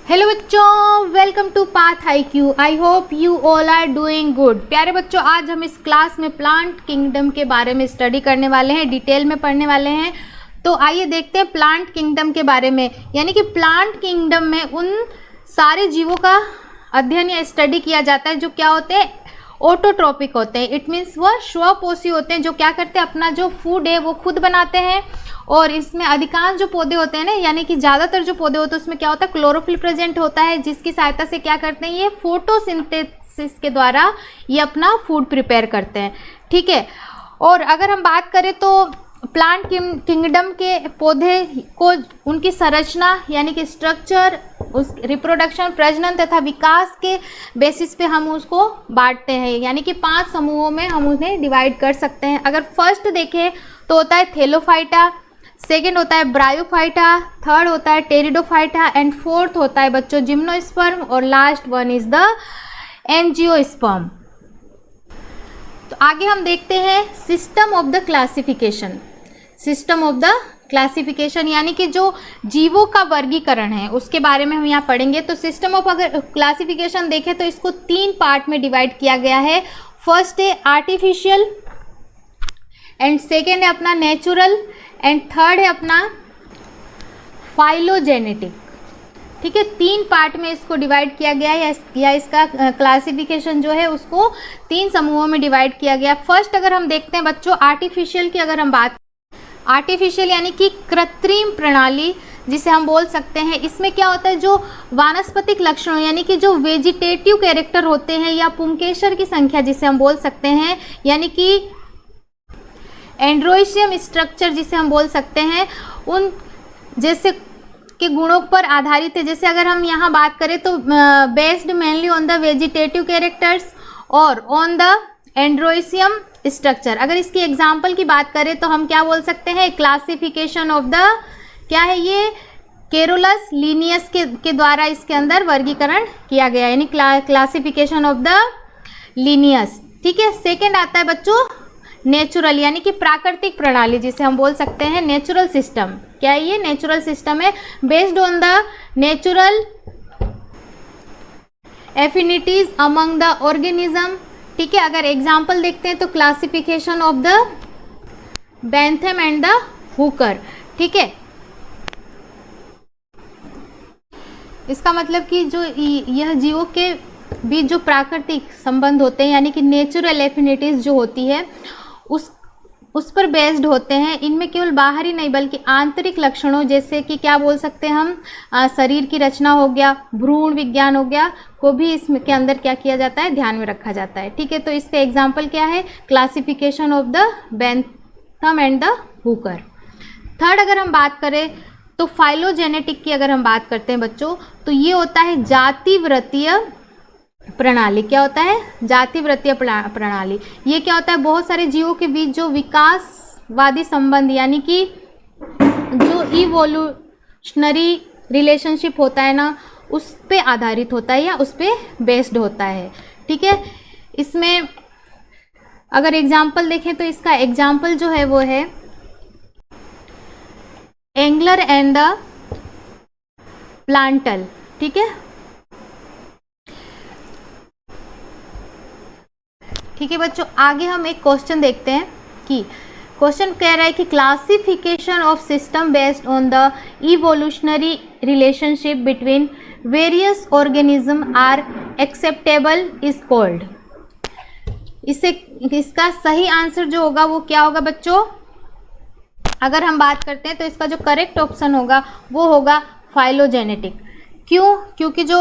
Hello बच्चों, welcome to path IQ। I hope you all are doing good. प्यारे बच्चों, आज हम इस क्लास में प्लांट किंगडम के बारे में स्टडी करने वाले हैं, डिटेल में पढ़ने वाले हैं। तो आइए देखते हैं प्लांट किंगडम के बारे में। यानी कि प्लांट किंगडम में उन सारे जीवों का अध्ययन या स्टडी किया जाता है जो क्या होते हैं, ऑटोट्रॉपिक होते हैं। इट मीन्स वह स्वपोषी होते हैं, जो क्या करते हैं, अपना जो फूड है वो खुद बनाते हैं। और इसमें अधिकांश जो पौधे होते हैं ना, यानी कि ज़्यादातर जो पौधे होते हैं उसमें क्या होता है, क्लोरोफिल प्रेजेंट होता है, जिसकी सहायता से क्या करते हैं, ये फोटोसिंथेसिस के द्वारा ये अपना फूड प्रिपेयर करते हैं। ठीक है। और अगर हम बात करें तो प्लांट किंगडम के पौधे को उनकी संरचना यानी कि स्ट्रक्चर, उस रिप्रोडक्शन, प्रजनन तथा विकास के बेसिस पे हम उसको बांटते हैं। यानी कि 5 समूहों में हम उन्हें डिवाइड कर सकते हैं। अगर फर्स्ट देखें तो होता है थैलोफाइटा, सेकेंड होता है ब्रायोफाइटा, थर्ड होता है टेरिडोफाइटा एंड फोर्थ होता है बच्चों जिम्नोस्पर्म, और last one is the angiosperm. तो आगे हम देखते हैं system of the classification. System of the classification यानी कि जो जीवों का वर्गीकरण है उसके बारे में हम यहाँ पढ़ेंगे। तो सिस्टम ऑफ अगर क्लासिफिकेशन देखें तो इसको 3 पार्ट में डिवाइड किया गया है। फर्स्ट है आर्टिफिशियल, एंड सेकेंड है अपना नेचुरल, एंड थर्ड है अपना फाइलोजेनेटिक। ठीक है, 3 पार्ट में इसको डिवाइड किया गया है, या इसका क्लासिफिकेशन जो है उसको 3 समूहों में डिवाइड किया गया। फर्स्ट अगर हम देखते हैं बच्चों आर्टिफिशियल की, अगर हम बात आर्टिफिशियल यानी कि कृत्रिम प्रणाली जिसे हम बोल सकते हैं, इसमें क्या होता है, जो वानस्पतिक लक्षणों यानी कि जो वेजिटेटिव कैरेक्टर होते हैं, या पुंकेसर की संख्या जिसे हम बोल सकते हैं, यानी कि एंड्रोइशियम स्ट्रक्चर जिसे हम बोल सकते हैं, उन जैसे के गुणों पर आधारित है। जैसे अगर हम यहाँ बात करें तो based mainly on the vegetative characters और ऑन द एंड्रोइशियम स्ट्रक्चर। अगर इसकी एग्जाम्पल की बात करें तो हम क्या बोल सकते हैं, क्लासिफिकेशन ऑफ द, क्या है ये, केरोलस लीनियस के द्वारा इसके अंदर वर्गीकरण किया गया, यानी क्लासिफिकेशन ऑफ द लीनियस। ठीक है। सेकेंड आता है बच्चों नेचुरल यानी कि प्राकृतिक प्रणाली जिसे हम बोल सकते हैं नेचुरल सिस्टम। क्या है ये, नेचुरल सिस्टम है, based on the natural affinities among the organism. ठीक है। अगर एग्जाम्पल देखते हैं तो classification of the Bentham and the Hooker. ठीक है। इसका मतलब कि जो यह जीवों के बीच जो प्राकृतिक संबंध होते हैं यानी कि नेचुरल एफिनिटीज जो होती है उस पर बेस्ड होते हैं। इनमें केवल बाहरी नहीं बल्कि आंतरिक लक्षणों, जैसे कि क्या बोल सकते हैं हम, शरीर की रचना हो गया, भ्रूण विज्ञान हो गया, को भी इसमें के अंदर क्या किया जाता है, ध्यान में रखा जाता है। ठीक है। तो इसका एग्जाम्पल क्या है, classification of the Bentham and the Hooker. Third अगर हम बात करें तो फाइलोजेनेटिक की अगर हम बात करते हैं बच्चों, तो ये होता है जातिवृत्तीय प्रणाली। क्या होता है, जातिवृत्तीय प्रणाली। ये क्या होता है, बहुत सारे जीवों के बीच जो विकासवादी संबंध यानी कि जो इवोल्यूशनरी रिलेशनशिप होता है ना, उस पे आधारित होता है या उस पे बेस्ड होता है। ठीक है। इसमें अगर एग्जाम्पल देखें तो इसका एग्जाम्पल जो है वो है एंगलर एंड द प्लांटल। ठीक है। ठीक है बच्चों, आगे हम एक क्वेश्चन देखते हैं कि क्वेश्चन कह रहा है कि classification of system based on the evolutionary relationship between various organism are acceptable is called. इसका सही आंसर जो होगा वो क्या होगा बच्चों, अगर हम बात करते हैं तो इसका जो करेक्ट ऑप्शन होगा वो होगा फाइलोजेनेटिक। क्यों, क्योंकि जो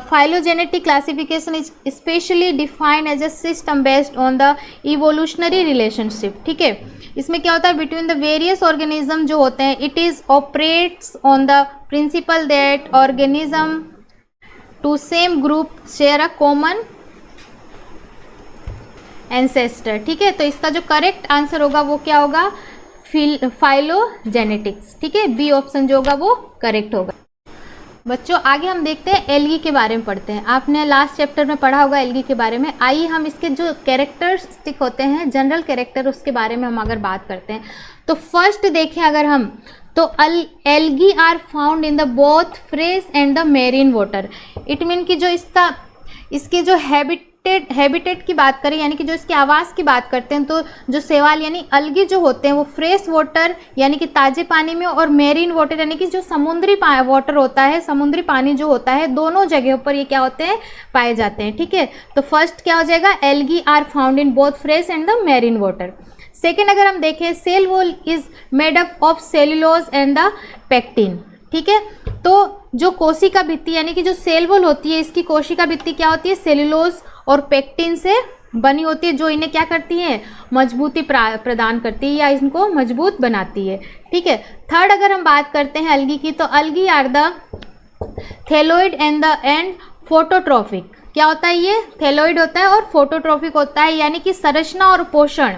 phylogenetic classification is specially defined as a system based on the evolutionary relationship. ठीक है। इसमें क्या होता है, बिटवीन द वेरियस ऑर्गेनिज्म जो होते हैं, it is operates on the principle that organism to same group share a common ancestor. ठीक है। तो इसका जो करेक्ट आंसर होगा वो क्या होगा, फाइलोजेनेटिक्स। ठीक है। बी ऑप्शन जो होगा वो करेक्ट होगा। बच्चों आगे हम देखते हैं एल्गी के बारे में पढ़ते हैं। आपने लास्ट चैप्टर में पढ़ा होगा एल्गी के बारे में। आइए हम इसके जो कैरेक्टरिस्टिक होते हैं, जनरल कैरेक्टर, उसके बारे में हम अगर बात करते हैं तो फर्स्ट देखें अगर हम तो algae are found in the both fresh and the marine water. It mean कि जो इसके जो हैबिटेट की बात करें, यानी कि जो इसके आवास की बात करते हैं, तो जो शैवाल यानी अलगी जो होते हैं वो फ्रेश वाटर यानी कि ताजे पानी में, और मेरीन वाटर यानी कि जो समुद्री वाटर होता है, समुद्री पानी जो होता है, दोनों जगहों पर ये क्या होते हैं, पाए जाते हैं। ठीक है, तो फर्स्ट क्या हो जाएगा, algae are found in both fresh and the marine water. Second अगर हम देखें, cell wall is made up of cellulose and the pectin. ठीक है, तो जो कोशिका भित्ति यानी कि जो सेल वॉल होती है, इसकी कोशिका भित्ति क्या होती है, सेल्यूलोज और पेक्टिन से बनी होती है, जो इन्हें क्या करती है, मजबूती प्रदान करती है या इनको मजबूत बनाती है। ठीक है, थर्ड अगर हम बात करते हैं अलगी की, तो algae are the thalloid and phototrophic. क्या होता है, ये थैलोइड होता है और फोटोट्रॉफिक होता है, यानी कि संरचना और पोषण।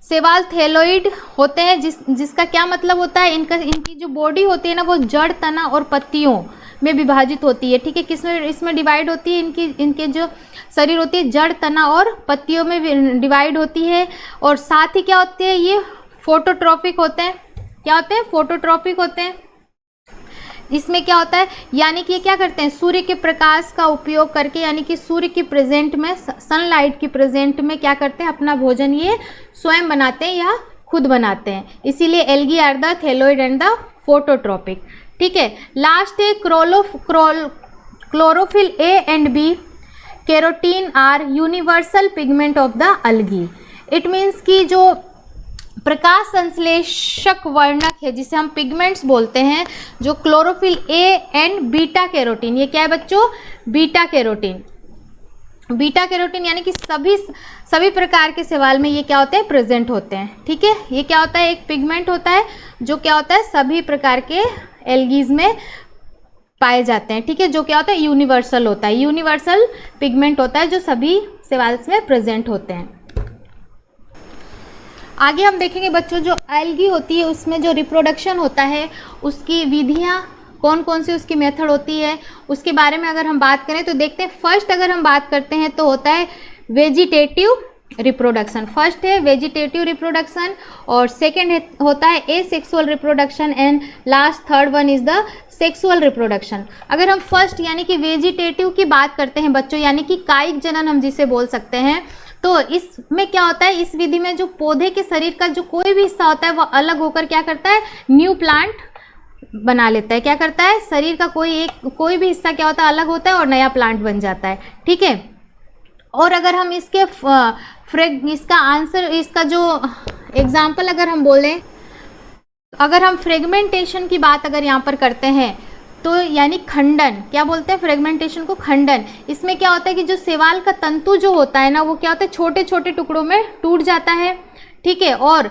शैवाल थैलोइड होते हैं जिसका क्या मतलब होता है, इनकी जो बॉडी होती है ना वो जड़, तना और पत्तियों में विभाजित होती है। ठीक है, किसमें, इसमें डिवाइड होती है, इनके जो शरीर होती है जड़, तना और पत्तियों में डिवाइड होती है। और साथ ही क्या होते हैं, ये फोटोट्रॉपिक होते हैं। क्या होते हैं, फोटोट्रॉपिक होते हैं। इसमें क्या होता है, यानी कि ये क्या करते हैं, सूर्य के प्रकाश का उपयोग करके, यानी कि सूर्य की प्रेजेंट में, सनलाइट की प्रेजेंट में क्या करते हैं, अपना भोजन ये स्वयं बनाते हैं या खुद बनाते हैं। इसीलिए algae are the thalloid and the phototropic. ठीक है, लास्ट है chlorophyll A and B carotene are universal pigment of the algae. It means कि जो प्रकाश संश्लेषक वर्णक है जिसे हम पिगमेंट्स बोलते हैं, जो chlorophyll A and beta carotene, ये क्या है बच्चों, बीटा कैरोटीन। बीटा कैरोटीन यानी कि सभी प्रकार के शैवाल में ये क्या होते हैं, प्रेजेंट होते हैं। ठीक है, ये क्या होता है, एक पिगमेंट होता है जो क्या होता है, सभी प्रकार के एल्गीज में पाए जाते हैं। ठीक है, जो क्या होता है, यूनिवर्सल होता है, यूनिवर्सल पिगमेंट होता है जो सभी शैवाल्स में प्रेजेंट होते हैं। आगे हम देखेंगे बच्चों, जो एल्गी होती है उसमें जो रिप्रोडक्शन होता है, उसकी विधियाँ कौन कौन सी उसकी मेथड होती है, उसके बारे में अगर हम बात करें तो देखते हैं। फर्स्ट अगर हम बात करते हैं तो होता है वेजिटेटिव रिप्रोडक्शन। फर्स्ट है वेजिटेटिव रिप्रोडक्शन, और सेकेंड होता है asexual reproduction, and last third one is the sexual reproduction. अगर हम फर्स्ट यानी कि वेजिटेटिव की बात करते हैं बच्चों, यानी कि कायिक जनन हम जिसे बोल सकते हैं, तो इसमें क्या होता है, इस विधि में जो पौधे के शरीर का जो कोई भी हिस्सा होता है वह अलग होकर क्या करता है, न्यू प्लांट बना लेता है। क्या करता है, शरीर का कोई भी हिस्सा क्या होता है, अलग होता है और नया प्लांट बन जाता है। ठीक है, और अगर हम इसके इसका जो एग्जाम्पल अगर हम बोलें, अगर हम फ्रेगमेंटेशन की बात अगर यहाँ पर करते हैं तो यानी खंडन, क्या बोलते हैं फ्रेगमेंटेशन को, खंडन। इसमें क्या होता है कि जो शैवाल का तंतु जो होता है ना वो क्या होता है, छोटे छोटे टुकड़ों में टूट जाता है। ठीक है, और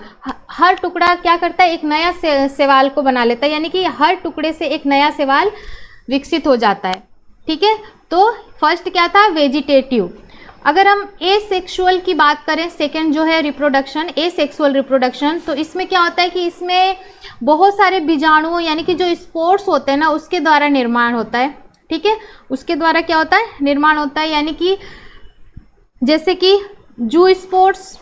हर टुकड़ा क्या करता है, एक नया शैवाल को बना लेता है, यानी कि हर टुकड़े से एक नया शैवाल विकसित हो जाता है। ठीक है, तो फर्स्ट क्या था, वेजिटेटिव। अगर हम एसेक्सुअल की बात करें, सेकंड जो है रिप्रोडक्शन, एसेक्सुअल रिप्रोडक्शन, तो इसमें क्या होता है कि इसमें बहुत सारे बीजाणुओं यानी कि जो स्पोर्स होते हैं ना उसके द्वारा निर्माण होता है। ठीक है, उसके द्वारा क्या होता है, निर्माण होता है, यानी कि जैसे कि जू स्पोर्स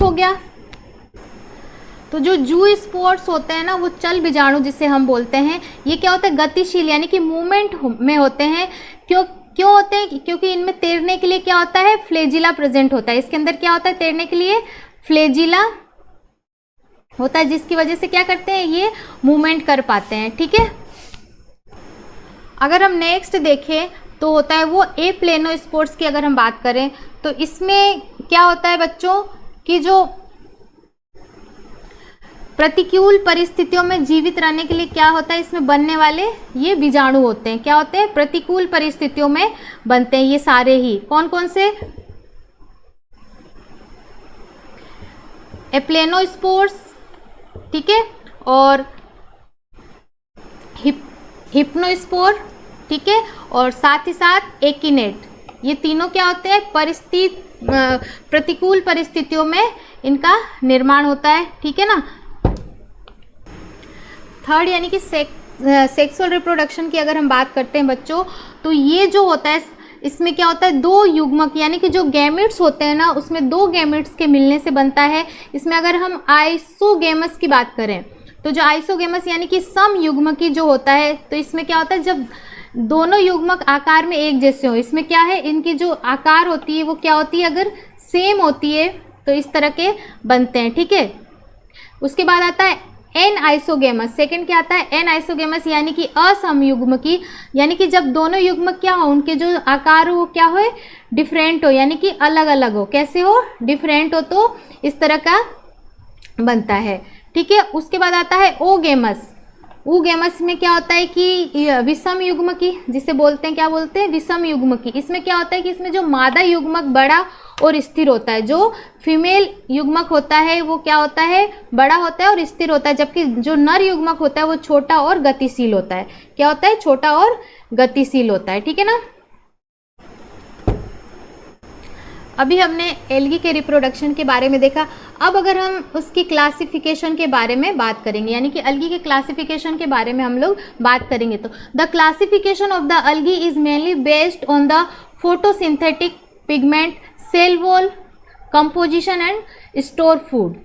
हो गया। तो जो जू स्पोर्स होते हैं ना वो चल बीजाणु जिसे हम बोलते हैं, ये क्या होता है, गतिशील यानी कि मूवमेंट में होते हैं। क्यों होते हैं, क्योंकि इनमें तैरने के लिए क्या होता है, फ्लेजिला प्रेजेंट होता है। इसके अंदर क्या होता है, तैरने के लिए फ्लेजिला होता है, जिसकी वजह से क्या करते हैं, ये मूवमेंट कर पाते हैं। ठीक है, अगर हम नेक्स्ट देखें तो होता है वो एप्लेनोस्पोर्स की अगर हम बात करें तो इसमें क्या होता है बच्चों कि जो प्रतिकूल परिस्थितियों में जीवित रहने के लिए क्या होता है, इसमें बनने वाले ये बीजाणु होते हैं। क्या होते हैं, प्रतिकूल परिस्थितियों में बनते हैं ये सारे ही। कौन कौन से, एप्लेनोस्पोर्स, ठीक है, और हिप्नोस्पोर, ठीक है, और साथ ही साथ एकिनेट। ये तीनों क्या होते हैं, प्रतिकूल परिस्थितियों में इनका निर्माण होता है। ठीक है ना। थर्ड यानी कि सेक्सुअल रिप्रोडक्शन की अगर हम बात करते हैं बच्चों, तो ये जो होता है इसमें क्या होता है, दो युग्मक यानी कि जो गैमेट्स होते हैं ना, उसमें दो गैमेट्स के मिलने से बनता है। इसमें अगर हम आइसोगेमस की बात करें तो जो आइसोगेमस यानी कि सम युग्मकी जो होता है, तो इसमें क्या होता है, जब दोनों युग्मक आकार में एक जैसे हो, इसमें क्या है, इनकी जो आकार होती है वो क्या होती है, अगर सेम होती है तो इस तरह के बनते हैं। ठीक है, उसके बाद आता है एन आइसोगेमस। सेकंड क्या आता है, एन आइसोगेमस यानी कि असमयुग्मकी, यानी कि जब दोनों युग्मक क्या हो, उनके जो आकार हो वो क्या हो, डिफरेंट हो, यानी कि अलग अलग हो। कैसे हो, डिफरेंट हो, तो इस तरह का बनता है। ठीक है, उसके बाद आता है ओगेमस। ओगेमस में क्या होता है कि विषम युग्मकी, जिसे बोलते हैं, क्या बोलते हैं, विषम युग्मकी। इसमें क्या होता है कि इसमें जो मादा युग्मक बड़ा और स्थिर होता है, जो फीमेल युग्मक होता है वो क्या होता है, बड़ा होता है और स्थिर होता है, जबकि जो नर युग्मक होता है वो छोटा और गतिशील होता है। क्या होता है, छोटा और गतिशील होता है। ठीक है ना। अभी हमने एल्गी के रिप्रोडक्शन के बारे में देखा। अब अगर हम उसकी क्लासिफिकेशन के बारे में बात करेंगे, यानी कि अलगी के क्लासिफिकेशन के बारे में हम लोग बात करेंगे, तो the classification of the algae is mainly based on the photosynthetic pigment, cell wall, composition and store food.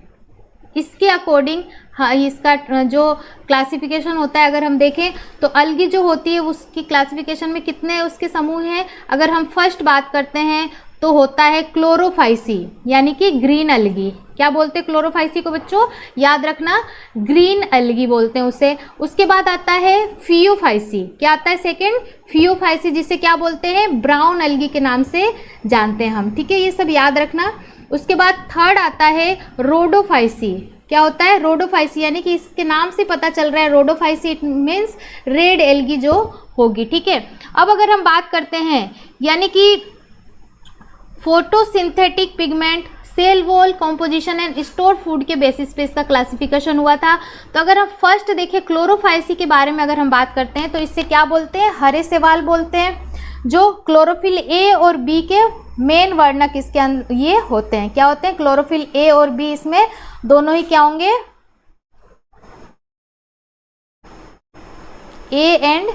इसके अकॉर्डिंग हाँ, इसका जो क्लासिफिकेशन होता है अगर हम देखें तो अलगी जो होती है उसकी क्लासिफिकेशन में कितने उसके समूह हैं। अगर हम फर्स्ट बात करते हैं तो होता है क्लोरोफाइसी, यानी कि ग्रीन अलगी। क्या बोलते हैं क्लोरोफाइसी को बच्चों, याद रखना, ग्रीन अलगी बोलते हैं उसे। उसके बाद आता है फियोफाइसी। क्या आता है सेकंड, फियोफाइसी, जिसे क्या बोलते हैं, ब्राउन अलगी के नाम से जानते हैं हम। ठीक है, ये सब याद रखना। उसके बाद थर्ड आता है रोडोफाइसी। क्या होता है, रोडोफाइसी, यानी कि इसके नाम से पता चल रहा है Rhodophyceae, it means red algae जो होगी। ठीक है, अब अगर हम बात करते हैं यानी कि photosynthetic pigment, cell wall, composition and store food के बेसिस पे इसका क्लासिफिकेशन हुआ था। तो अगर हम फर्स्ट देखें क्लोरोफाइसी के बारे में अगर हम बात करते हैं तो इससे क्या बोलते हैं, हरे शैवाल बोलते हैं, जो क्लोरोफिल ए और बी के मेन वर्णक इसके अंदर ये होते हैं। क्या होते हैं, क्लोरोफिल ए और बी, इसमें दोनों ही क्या होंगे, ए एंड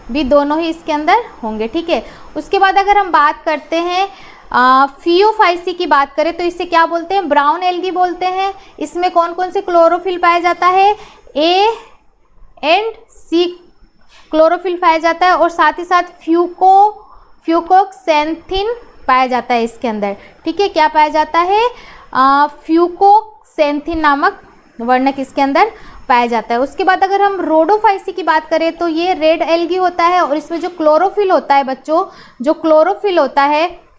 बी दोनों ही इसके अंदर होंगे। ठीक है, उसके बाद अगर हम बात करते हैं फियोफाइसी की बात करें तो इसे क्या बोलते हैं, ब्राउन एल्गी बोलते हैं। इसमें कौन कौन से क्लोरोफिल पाया जाता है, ए एंड सी क्लोरोफिल पाया जाता है, और साथ ही साथ फ्यूकोक्सेंथिन पाया जाता है इसके अंदर। ठीक है, क्या पाया जाता है, फ्यूकोक्सेंथिन नामक वर्णक इसके अंदर पाया जाता है। उसके बाद अगर हम रोडोफाइसी की बात करें तो ये रेड एल्गी होता है, और इसमें जो क्लोरोफिल होता है बच्चों, जो क्लोरोफिल होता है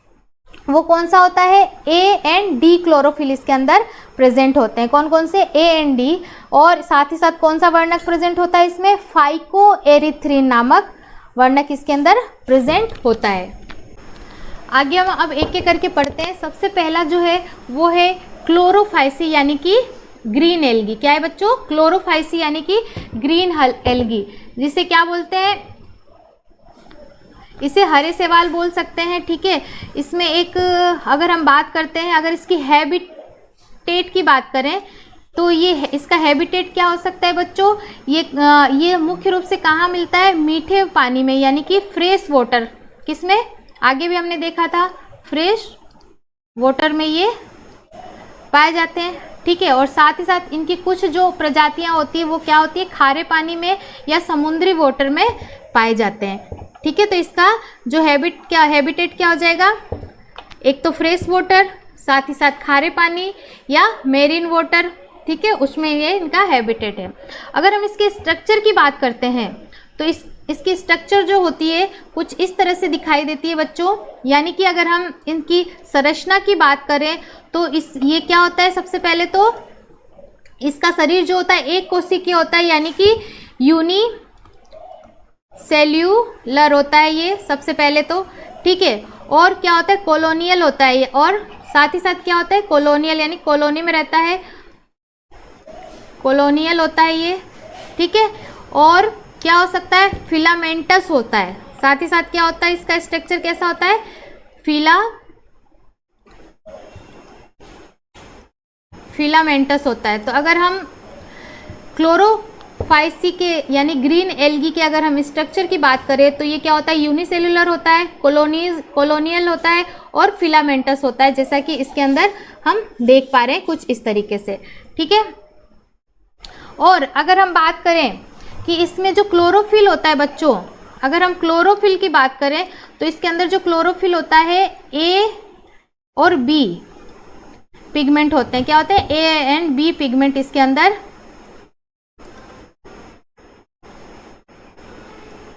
वो कौन सा होता है, ए एंड डी क्लोरोफिल इसके अंदर प्रेजेंट होते हैं। कौन कौन से, ए एंड डी, और साथ ही साथ कौन सा वर्णक प्रेजेंट होता है इसमें, फाइकोएरिथ्रिन नामक वर्णक इसके अंदर प्रेजेंट होता है। आगे हम अब एक एक करके पढ़ते हैं। सबसे पहला जो है वो है क्लोरोफाइसी यानी कि ग्रीन एल्गी। क्या है बच्चों, क्लोरोफाइसी यानी कि ग्रीन एल्गी, जिसे क्या बोलते हैं, इसे हरे शैवाल बोल सकते हैं। ठीक है, इसमें एक अगर हम बात करते हैं, अगर इसकी हैबिटेट की बात करें तो ये इसका हैबिटेट क्या हो सकता है बच्चों, ये मुख्य रूप से कहाँ मिलता है, मीठे पानी में, यानी कि फ्रेश वाटर। किसमें, आगे भी हमने देखा था, फ्रेश वाटर में ये पाए जाते हैं। ठीक है, और साथ ही साथ इनकी कुछ जो प्रजातियां होती है वो क्या होती है, खारे पानी में या समुद्री वाटर में पाए जाते हैं। ठीक है, तो इसका जो हैबिटेट क्या हो जाएगा, एक तो फ्रेश वाटर, साथ ही साथ खारे पानी या मेरीन वाटर। ठीक है, उसमें ये इनका हैबिटेट है। अगर हम इसके स्ट्रक्चर की बात करते हैं तो इसकी स्ट्रक्चर जो होती है कुछ इस तरह से दिखाई देती है बच्चों। यानी कि अगर हम इनकी संरचना की बात करें तो ये क्या होता है, सबसे पहले तो इसका शरीर जो होता है एक कोशिकीय होता है, यानी कि यूनी सेल्यूलर होता है ये सबसे पहले तो। ठीक है, और क्या होता है, कॉलोनियल होता है ये, और साथ ही साथ क्या होता है, कॉलोनियल यानी कॉलोनी में रहता है, कॉलोनियल होता है ये। ठीक है, और क्या हो सकता है, फिलामेंटस होता है। साथ ही साथ क्या होता है, इसका स्ट्रक्चर कैसा होता है, फिलामेंटस होता है। तो अगर हम फाइसी के यानी ग्रीन एल्गी के अगर हम स्ट्रक्चर की बात करें तो ये क्या होता है, यूनिसेलुलर होता है, कॉलोनियल होता है और फिलामेंटस होता है, जैसा कि इसके अंदर हम देख पा रहे हैं कुछ इस तरीके से, ठीक है। और अगर हम बात करें कि इसमें जो क्लोरोफिल होता है बच्चों, अगर हम क्लोरोफिल की बात करें तो इसके अंदर जो क्लोरोफिल होता है ए और बी पिगमेंट होते हैं। क्या होते हैं, ए एंड बी पिगमेंट इसके अंदर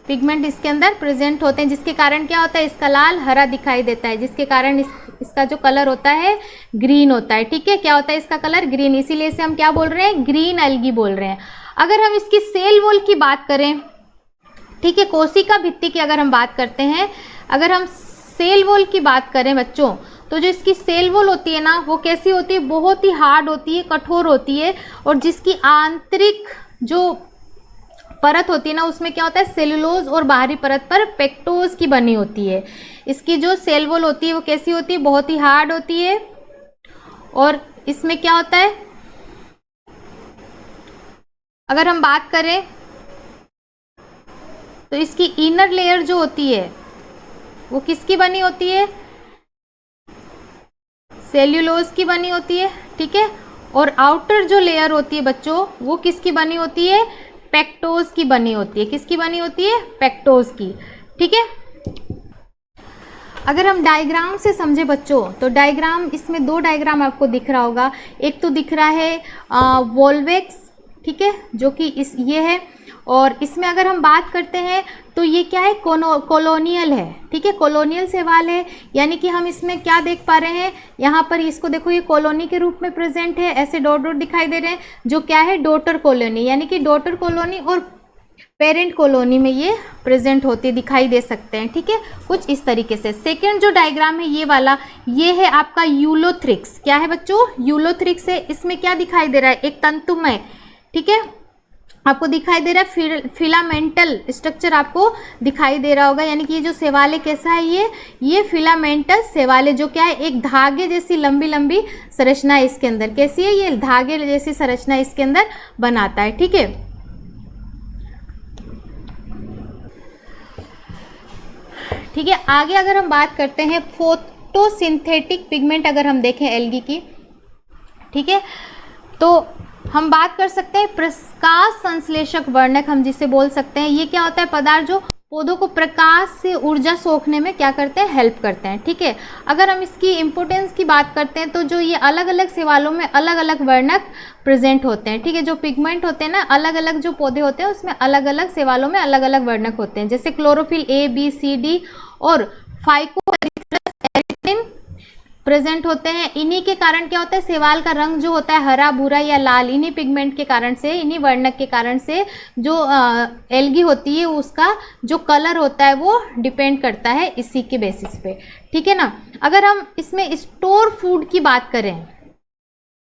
पिगमेंट इसके अंदर प्रेजेंट होते हैं, जिसके कारण क्या होता है, इसका लाल हरा दिखाई देता है, जिसके कारण इसका जो कलर होता है ग्रीन होता है, ठीक है। क्या होता है इसका कलर, ग्रीन, इसीलिए इसे हम क्या बोल रहे हैं, ग्रीन एल्गी बोल रहे हैं। अगर हम इसकी सेल वॉल की बात करें, ठीक है, कोशिका भित्ति की अगर हम बात करते हैं, अगर हम सेल वॉल की बात करें बच्चों, तो जो इसकी सेल वॉल होती है ना, वो कैसी होती है, बहुत ही हार्ड होती है, कठोर होती है, और जिसकी आंतरिक जो परत होती है ना, उसमें क्या होता है, सेलुलोज, और बाहरी परत पर पेक्टोज की बनी होती है। इसकी जो सेल वॉल होती है वो कैसी होती है, बहुत ही हार्ड होती है, और इसमें क्या होता है, अगर हम बात करें तो इसकी इनर लेयर जो होती है वो किसकी बनी होती है, सेल्यूलोज की बनी होती है, ठीक है। और आउटर जो लेयर होती है बच्चों, वो किसकी बनी होती है, पेक्टोज की बनी होती है। किसकी बनी होती है, पेक्टोज की, ठीक है। अगर हम डायग्राम से समझे बच्चों, तो डायग्राम, इसमें दो डायग्राम आपको दिख रहा होगा। एक तो दिख रहा है वोल्वेक्स, ठीक है, जो कि ये है, और इसमें अगर हम बात करते हैं तो ये क्या है, कॉलोनियल है, ठीक है, कॉलोनियल शैवाल है। यानी कि हम इसमें क्या देख पा रहे हैं, यहाँ पर इसको देखो, ये कॉलोनी के रूप में प्रेजेंट है, ऐसे डॉट डॉट दिखाई दे रहे हैं, जो क्या है, डॉटर कॉलोनी, यानी कि डॉटर कॉलोनी और पेरेंट कॉलोनी में ये प्रेजेंट होते दिखाई दे सकते हैं, ठीक है, कुछ इस तरीके से। सेकेंड जो डायग्राम है ये वाला, ये है आपका यूलोथ्रिक्स। क्या है बच्चों, यूलोथ्रिक्स है। इसमें क्या दिखाई दे रहा है, एक तंतुमय, ठीक है, आपको दिखाई दे रहा है, फिलामेंटल स्ट्रक्चर आपको दिखाई दे रहा होगा। यानी कि ये जो शैवाल है कैसा है, ये फिलामेंटल शैवाल है, जो क्या है, एक धागे जैसी लंबी लंबी संरचना है इसके अंदर। कैसी है, ये धागे जैसी संरचना इसके अंदर बनाता है, ठीक है। ठीक है, आगे अगर हम बात करते हैं फोटोसिंथेटिक पिगमेंट, अगर हम देखें एल्गी की, ठीक है, तो हम बात कर सकते हैं प्रकाश संश्लेषक वर्णक, हम जिसे बोल सकते हैं। ये क्या होता है, पदार्थ जो पौधों को प्रकाश से ऊर्जा सोखने में क्या करते हैं, हेल्प करते हैं, ठीक है। अगर हम इसकी इंपोर्टेंस की बात करते हैं, तो जो ये अलग अलग शैवालों में अलग अलग वर्णक प्रेजेंट होते हैं, ठीक है। जो पिगमेंट होते हैं ना, अलग अलग जो पौधे होते हैं उसमें अलग अलग शैवालों में अलग अलग वर्णक होते हैं, जैसे chlorophyll A, B, C, D और फाइकोएरिथ्रिन प्रेजेंट होते हैं। इन्हीं के कारण क्या होता है, शैवाल का रंग जो होता है हरा, भूरा या लाल, इन्हीं पिगमेंट के कारण से, इन्हीं वर्णक के कारण से जो एल्गी होती है उसका जो कलर होता है वो डिपेंड करता है इसी के बेसिस पे, ठीक है ना। अगर हम इसमें स्टोर फूड की बात करें,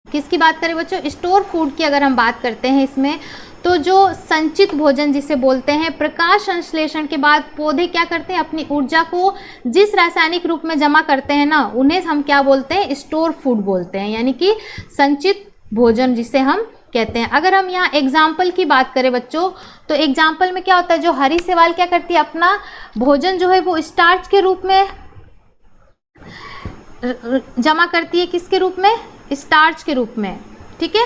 किसकी बात करें बच्चों, स्टोर फूड की अगर हम बात करते हैं इसमें, तो जो संचित भोजन जिसे बोलते हैं, प्रकाश संश्लेषण के बाद पौधे क्या करते हैं, अपनी ऊर्जा को जिस रासायनिक रूप में जमा करते हैं ना, उन्हें हम क्या बोलते हैं, स्टोर फूड बोलते हैं, यानी कि संचित भोजन जिसे हम कहते हैं। अगर हम यहाँ एग्जाम्पल की बात करें बच्चों, तो एग्जाम्पल में क्या होता है, जो हरी शैवाल क्या करती है, अपना भोजन जो है वो स्टार्च के रूप में जमा करती है। किसके रूप में, स्टार्च के रूप में, ठीक है,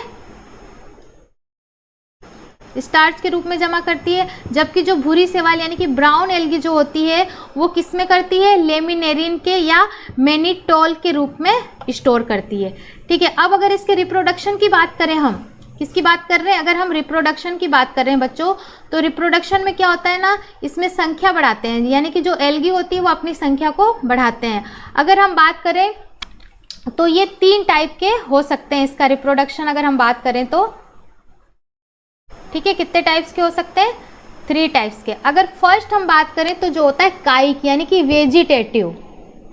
स्टार्च के रूप में जमा करती है। जबकि जो भूरी शैवाल यानी कि ब्राउन एल्गी जो होती है वो किस में करती है, लेमिनेरिन के या मैनिटोल के रूप में स्टोर करती है, ठीक है। अब अगर इसके रिप्रोडक्शन की बात करें, हम किसकी बात कर रहे हैं, अगर हम रिप्रोडक्शन की बात कर रहे हैं बच्चों, तो रिप्रोडक्शन में क्या होता है ना, इसमें संख्या बढ़ाते हैं, यानी कि जो एल्गी होती है वो अपनी संख्या को बढ़ाते हैं। अगर हम बात करें तो ये 3 टाइप के हो सकते हैं इसका रिप्रोडक्शन, अगर हम बात करें तो, ठीक है। कितने टाइप्स के हो सकते हैं, 3 टाइप्स के। अगर फर्स्ट हम बात करें तो जो होता है कायिक, यानी कि वेजिटेटिव,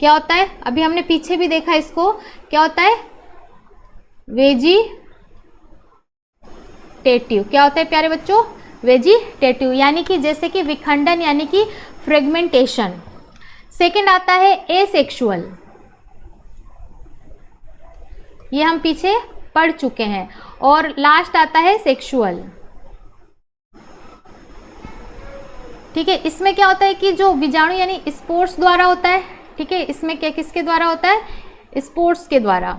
क्या होता है, अभी हमने पीछे भी देखा इसको, क्या होता है, वेजिटेटिव, क्या होता है प्यारे बच्चों, वेजिटेटिव, यानी कि जैसे कि विखंडन, यानी कि फ्रेगमेंटेशन। सेकंड आता है एसेक्सुअल, ये हम पीछे पढ़ चुके हैं। और लास्ट आता है सेक्सुअल। ठीक है, इसमें क्या होता है कि जो बीजाणु यानी स्पोर्स द्वारा होता है, ठीक है, इसमें क्या किसके द्वारा होता है, स्पोर्स के द्वारा,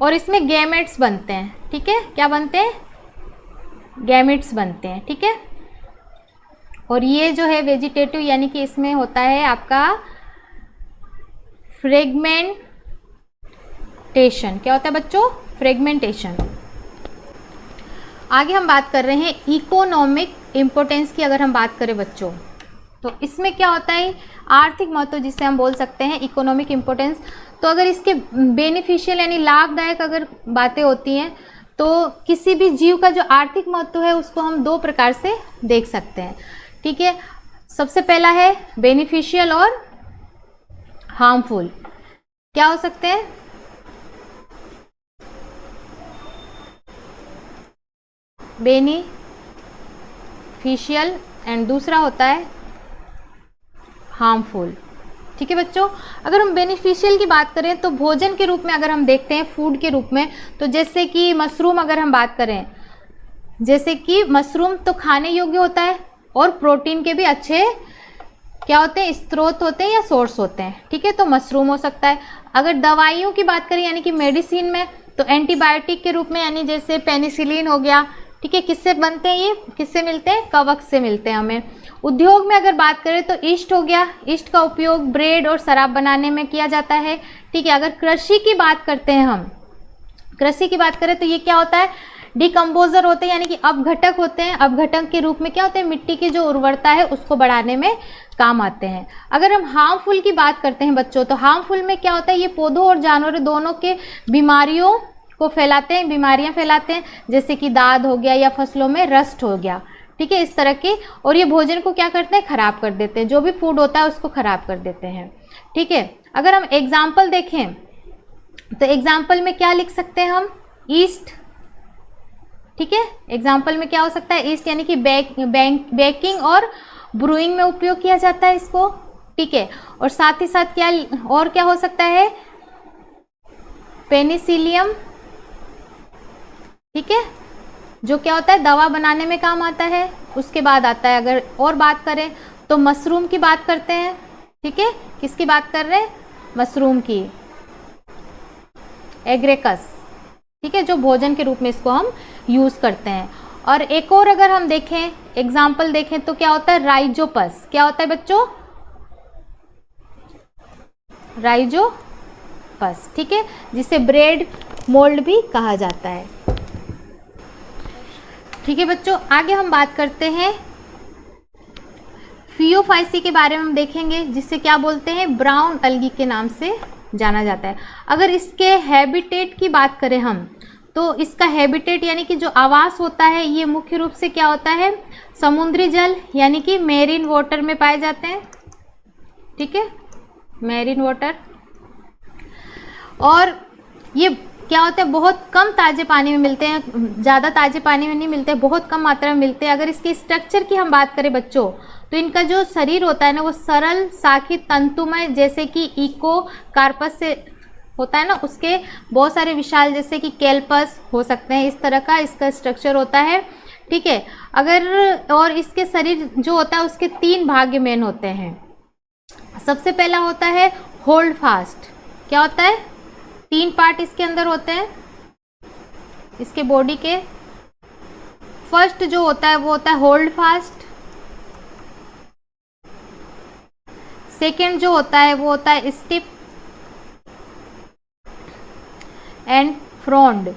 और इसमें गैमेट्स बनते हैं, ठीक है, क्या बनते हैं, गैमेट्स बनते हैं, ठीक है। और ये जो है वेजिटेटिव यानी कि इसमें होता है आपका फ्रेगमेंटेशन, क्या होता है बच्चों, फ्रेगमेंटेशन। आगे हम बात कर रहे हैं इकोनॉमिक इम्पोर्टेंस की। अगर हम बात करें बच्चों तो इसमें क्या होता है, आर्थिक महत्व जिसे हम बोल सकते हैं इकोनॉमिक इम्पोर्टेंस। तो अगर इसके बेनिफिशियल यानी लाभदायक अगर बातें होती हैं तो किसी भी जीव का जो आर्थिक महत्व है उसको हम दो प्रकार से देख सकते हैं, ठीक है। सबसे पहला है बेनिफिशियल और हार्मफुल। क्या हो सकते हैं, बेनिफिशियल एंड दूसरा होता है हार्मफुल, ठीक है बच्चों। अगर हम बेनिफिशियल की बात करें तो भोजन के रूप में अगर हम देखते हैं, फूड के रूप में, तो जैसे कि मशरूम अगर हम बात करें, जैसे कि मशरूम तो खाने योग्य होता है और प्रोटीन के भी अच्छे क्या होते हैं, स्रोत होते हैं या सोर्स होते हैं, ठीक है, तो मशरूम हो सकता है। अगर दवाइयों की बात करें यानी कि मेडिसिन में, तो एंटीबायोटिक के रूप में यानी जैसे पेनिसिलिन हो गया, ठीक है, किससे बनते हैं, ये किससे मिलते हैं, कवक से मिलते हैं हमें। उद्योग में अगर बात करें तो ईस्ट हो गया, ईस्ट का उपयोग ब्रेड और शराब बनाने में किया जाता है, ठीक है। अगर कृषि की बात करते हैं हम, कृषि की बात करें तो ये क्या होता है, डिकम्पोजर होते हैं यानी कि अपघटक होते हैं। अपघटक के रूप में क्या होते हैं, मिट्टी की जो उर्वरता है उसको बढ़ाने में काम आते हैं। अगर हम हार्मफुल की बात करते हैं बच्चों तो हार्मफुल में क्या होता है, ये पौधों और जानवरों दोनों के बीमारियों को फैलाते हैं, बीमारियां फैलाते हैं, जैसे कि दाद हो गया या फसलों में रस्ट हो गया, ठीक है, इस तरह के। और ये भोजन को क्या करते हैं, खराब कर देते हैं, जो भी फूड होता है उसको खराब कर देते हैं, ठीक है। अगर हम एग्जाम्पल देखें तो एग्जाम्पल में क्या लिख सकते हैं हम, ईस्ट, ठीक है। एग्जाम्पल में क्या हो सकता है, ईस्ट यानी कि बेकिंग और ब्रूइंग में उपयोग किया जाता है इसको, ठीक है। और साथ ही साथ क्या और क्या हो सकता है, पेनिसिलियम, ठीक है, जो क्या होता है दवा बनाने में काम आता है। उसके बाद आता है, अगर और बात करें तो मशरूम की बात करते हैं, ठीक है, किसकी बात कर रहे हैं, मशरूम की, एग्रेकस, ठीक है, जो भोजन के रूप में इसको हम यूज करते हैं। और एक और अगर हम देखें, एग्जाम्पल देखें तो क्या होता है, राइजोपस, क्या होता है बच्चों, राइजोपस, ठीक है, जिसे ब्रेड मोल्ड भी कहा जाता है, ठीक है बच्चों। आगे हम बात करते हैं फियोफाइसी के बारे में, हम देखेंगे जिसे क्या बोलते हैं, ब्राउन अलगी के नाम से जाना जाता है। अगर इसके हैबिटेट की बात करें हम तो इसका हैबिटेट यानी कि जो आवास होता है ये मुख्य रूप से क्या होता है, समुद्री जल यानी कि मेरीन वाटर में पाए जाते हैं, ठीक है, मेरीन वाटर। और ये क्या होता है, बहुत कम ताजे पानी में मिलते हैं, ज़्यादा ताजे पानी में नहीं मिलते, बहुत कम मात्रा में मिलते हैं। अगर इसके स्ट्रक्चर की हम बात करें बच्चों तो इनका जो शरीर होता है ना वो सरल शाखी तंतुमय जैसे कि इको कार्पस से होता है ना, उसके बहुत सारे विशाल जैसे कि कैल्पस हो सकते हैं, इस तरह का इसका स्ट्रक्चर होता है, ठीक है। अगर और इसके शरीर जो होता है उसके 3 भाग मेन होते हैं। सबसे पहला होता है होल्ड फास्ट, क्या होता है, 3 पार्ट इसके अंदर होते हैं इसके बॉडी के। फर्स्ट जो होता है वो होता है होल्ड फास्ट, सेकेंड जो होता है वो होता है स्टिप एंड फ्रॉन्ड,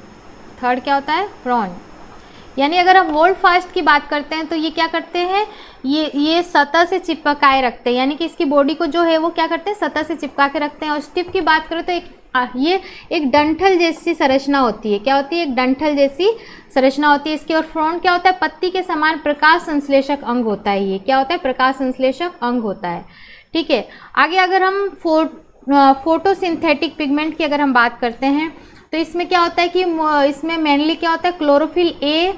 थर्ड क्या होता है, फ्रॉन्ड। यानी अगर हम होल्ड फास्ट की बात करते हैं तो ये क्या करते हैं, ये सतह से चिपकाए रखते हैं, यानी कि इसकी बॉडी को जो है वो क्या करते हैं, सतह से चिपका के रखते हैं। और स्टिप की बात करें तो ये एक डंठल जैसी संरचना होती है, क्या होती है, एक डंठल जैसी संरचना होती है इसकी। और फ्रॉन्ड क्या होता है, पत्ती के समान प्रकाश संश्लेषक अंग होता है, ये क्या होता है, प्रकाश संश्लेषक अंग होता है, ठीक है। आगे अगर हम फोटोसिंथेटिक पिगमेंट की अगर हम बात करते हैं तो इसमें क्या होता है कि इसमें मेनली क्या होता है, क्लोरोफिल ए,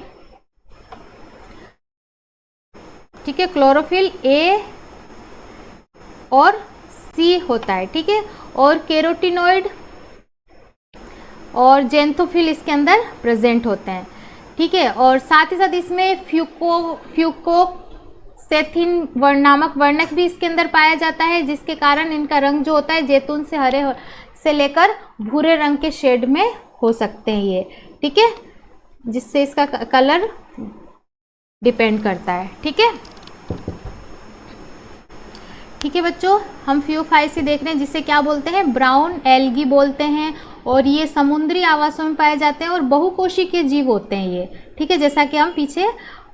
ठीक है, क्लोरोफिल ए और सी होता है, ठीक है। और कैरोटिनॉइड और जेंथोफिल इसके अंदर प्रेजेंट होते हैं, ठीक है। और साथ ही साथ इसमें फ्यूकोसेथिन नामक वर्णक भी इसके अंदर पाया जाता है, जिसके कारण इनका रंग जो होता है जैतून से हरे से लेकर भूरे रंग के शेड में हो सकते हैं ये, ठीक है, जिससे इसका कलर डिपेंड करता है। ठीक है, ठीक है बच्चों, हम फ्यूफाइसी देख रहे हैं जिसे क्या बोलते हैं, ब्राउन एल्गी बोलते हैं, और ये समुद्री आवासों में पाए जाते हैं और बहुकोशिकीय जीव होते हैं ये, ठीक है, जैसा कि हम पीछे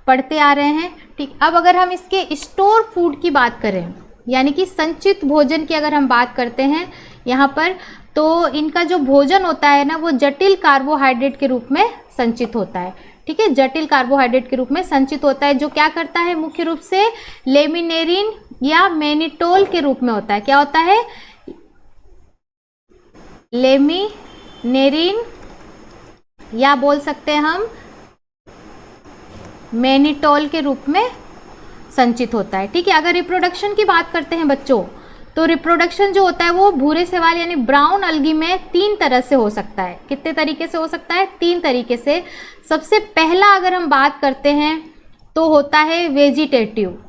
पढ़ते आ रहे हैं। ठीक, अब अगर हम इसके स्टोर फूड की बात करें, यानी कि संचित भोजन की अगर हम बात करते हैं यहाँ पर, तो इनका जो भोजन होता है ना वो जटिल कार्बोहाइड्रेट के रूप में संचित होता है। ठीक है, जटिल कार्बोहाइड्रेट के रूप में संचित होता है, जो क्या करता है, मुख्य रूप से लेमिनेरिन या मैनिटोल के रूप में होता है। क्या होता है, लेमिनेरिन या बोल सकते हैं हम मैनिटोल के रूप में संचित होता है। ठीक है, अगर रिप्रोडक्शन की बात करते हैं बच्चों, तो रिप्रोडक्शन जो होता है वो भूरे शैवाल यानी ब्राउन अलगी में 3 तरह से हो सकता है। कितने तरीके से हो सकता है, 3 तरीके से। सबसे पहला अगर हम बात करते हैं तो होता है वेजिटेटिव।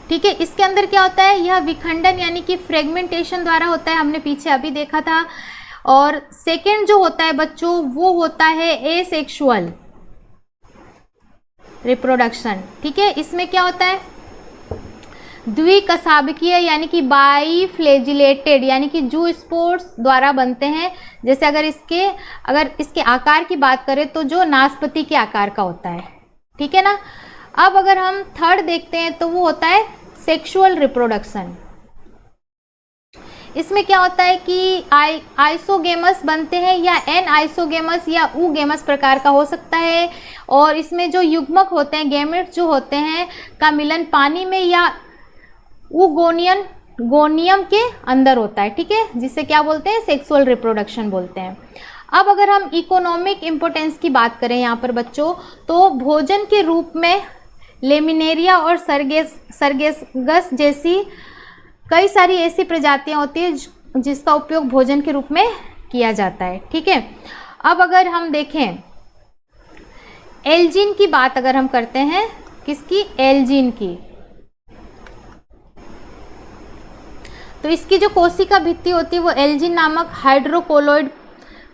ठीक है, इसके अंदर क्या होता है, यह विखंडन यानी कि फ्रेगमेंटेशन द्वारा होता है, हमने पीछे अभी देखा था। और सेकेंड जो होता है बच्चों वो होता है एसेक्सुअल रिप्रोडक्शन। ठीक है, इसमें क्या होता है, द्विकशाबकीय यानी कि बाईफ्लेजिलेटेड यानी कि जू स्पोर्स द्वारा बनते हैं। जैसे अगर इसके आकार की बात करें तो जो नाशपाती के आकार का होता है। ठीक है ना। अब अगर हम थर्ड देखते हैं तो वो होता है सेक्सुअल रिप्रोडक्शन। इसमें क्या होता है कि आइसोगेमस बनते हैं या एन आइसोगेमस या ऊगेमस प्रकार का हो सकता है, और इसमें जो युग्मक होते हैं, गैमेट्स जो होते हैं, का मिलन पानी में या गोनियम के अंदर होता है। ठीक है, जिसे क्या बोलते हैं, सेक्सुअल रिप्रोडक्शन बोलते हैं। अब अगर हम इकोनॉमिक इम्पोर्टेंस की बात करें यहाँ पर बच्चों, तो भोजन के रूप में लेमिनेरिया और सरगेस जैसी कई सारी ऐसी प्रजातियां होती है जिसका उपयोग भोजन के रूप में किया जाता है। ठीक है, अब अगर हम देखें एल्जिन की बात अगर हम करते हैं, किसकी, एल्जिन की, तो इसकी जो कोशिका भित्ति होती है वो एल्जिन नामक हाइड्रोकोलोइड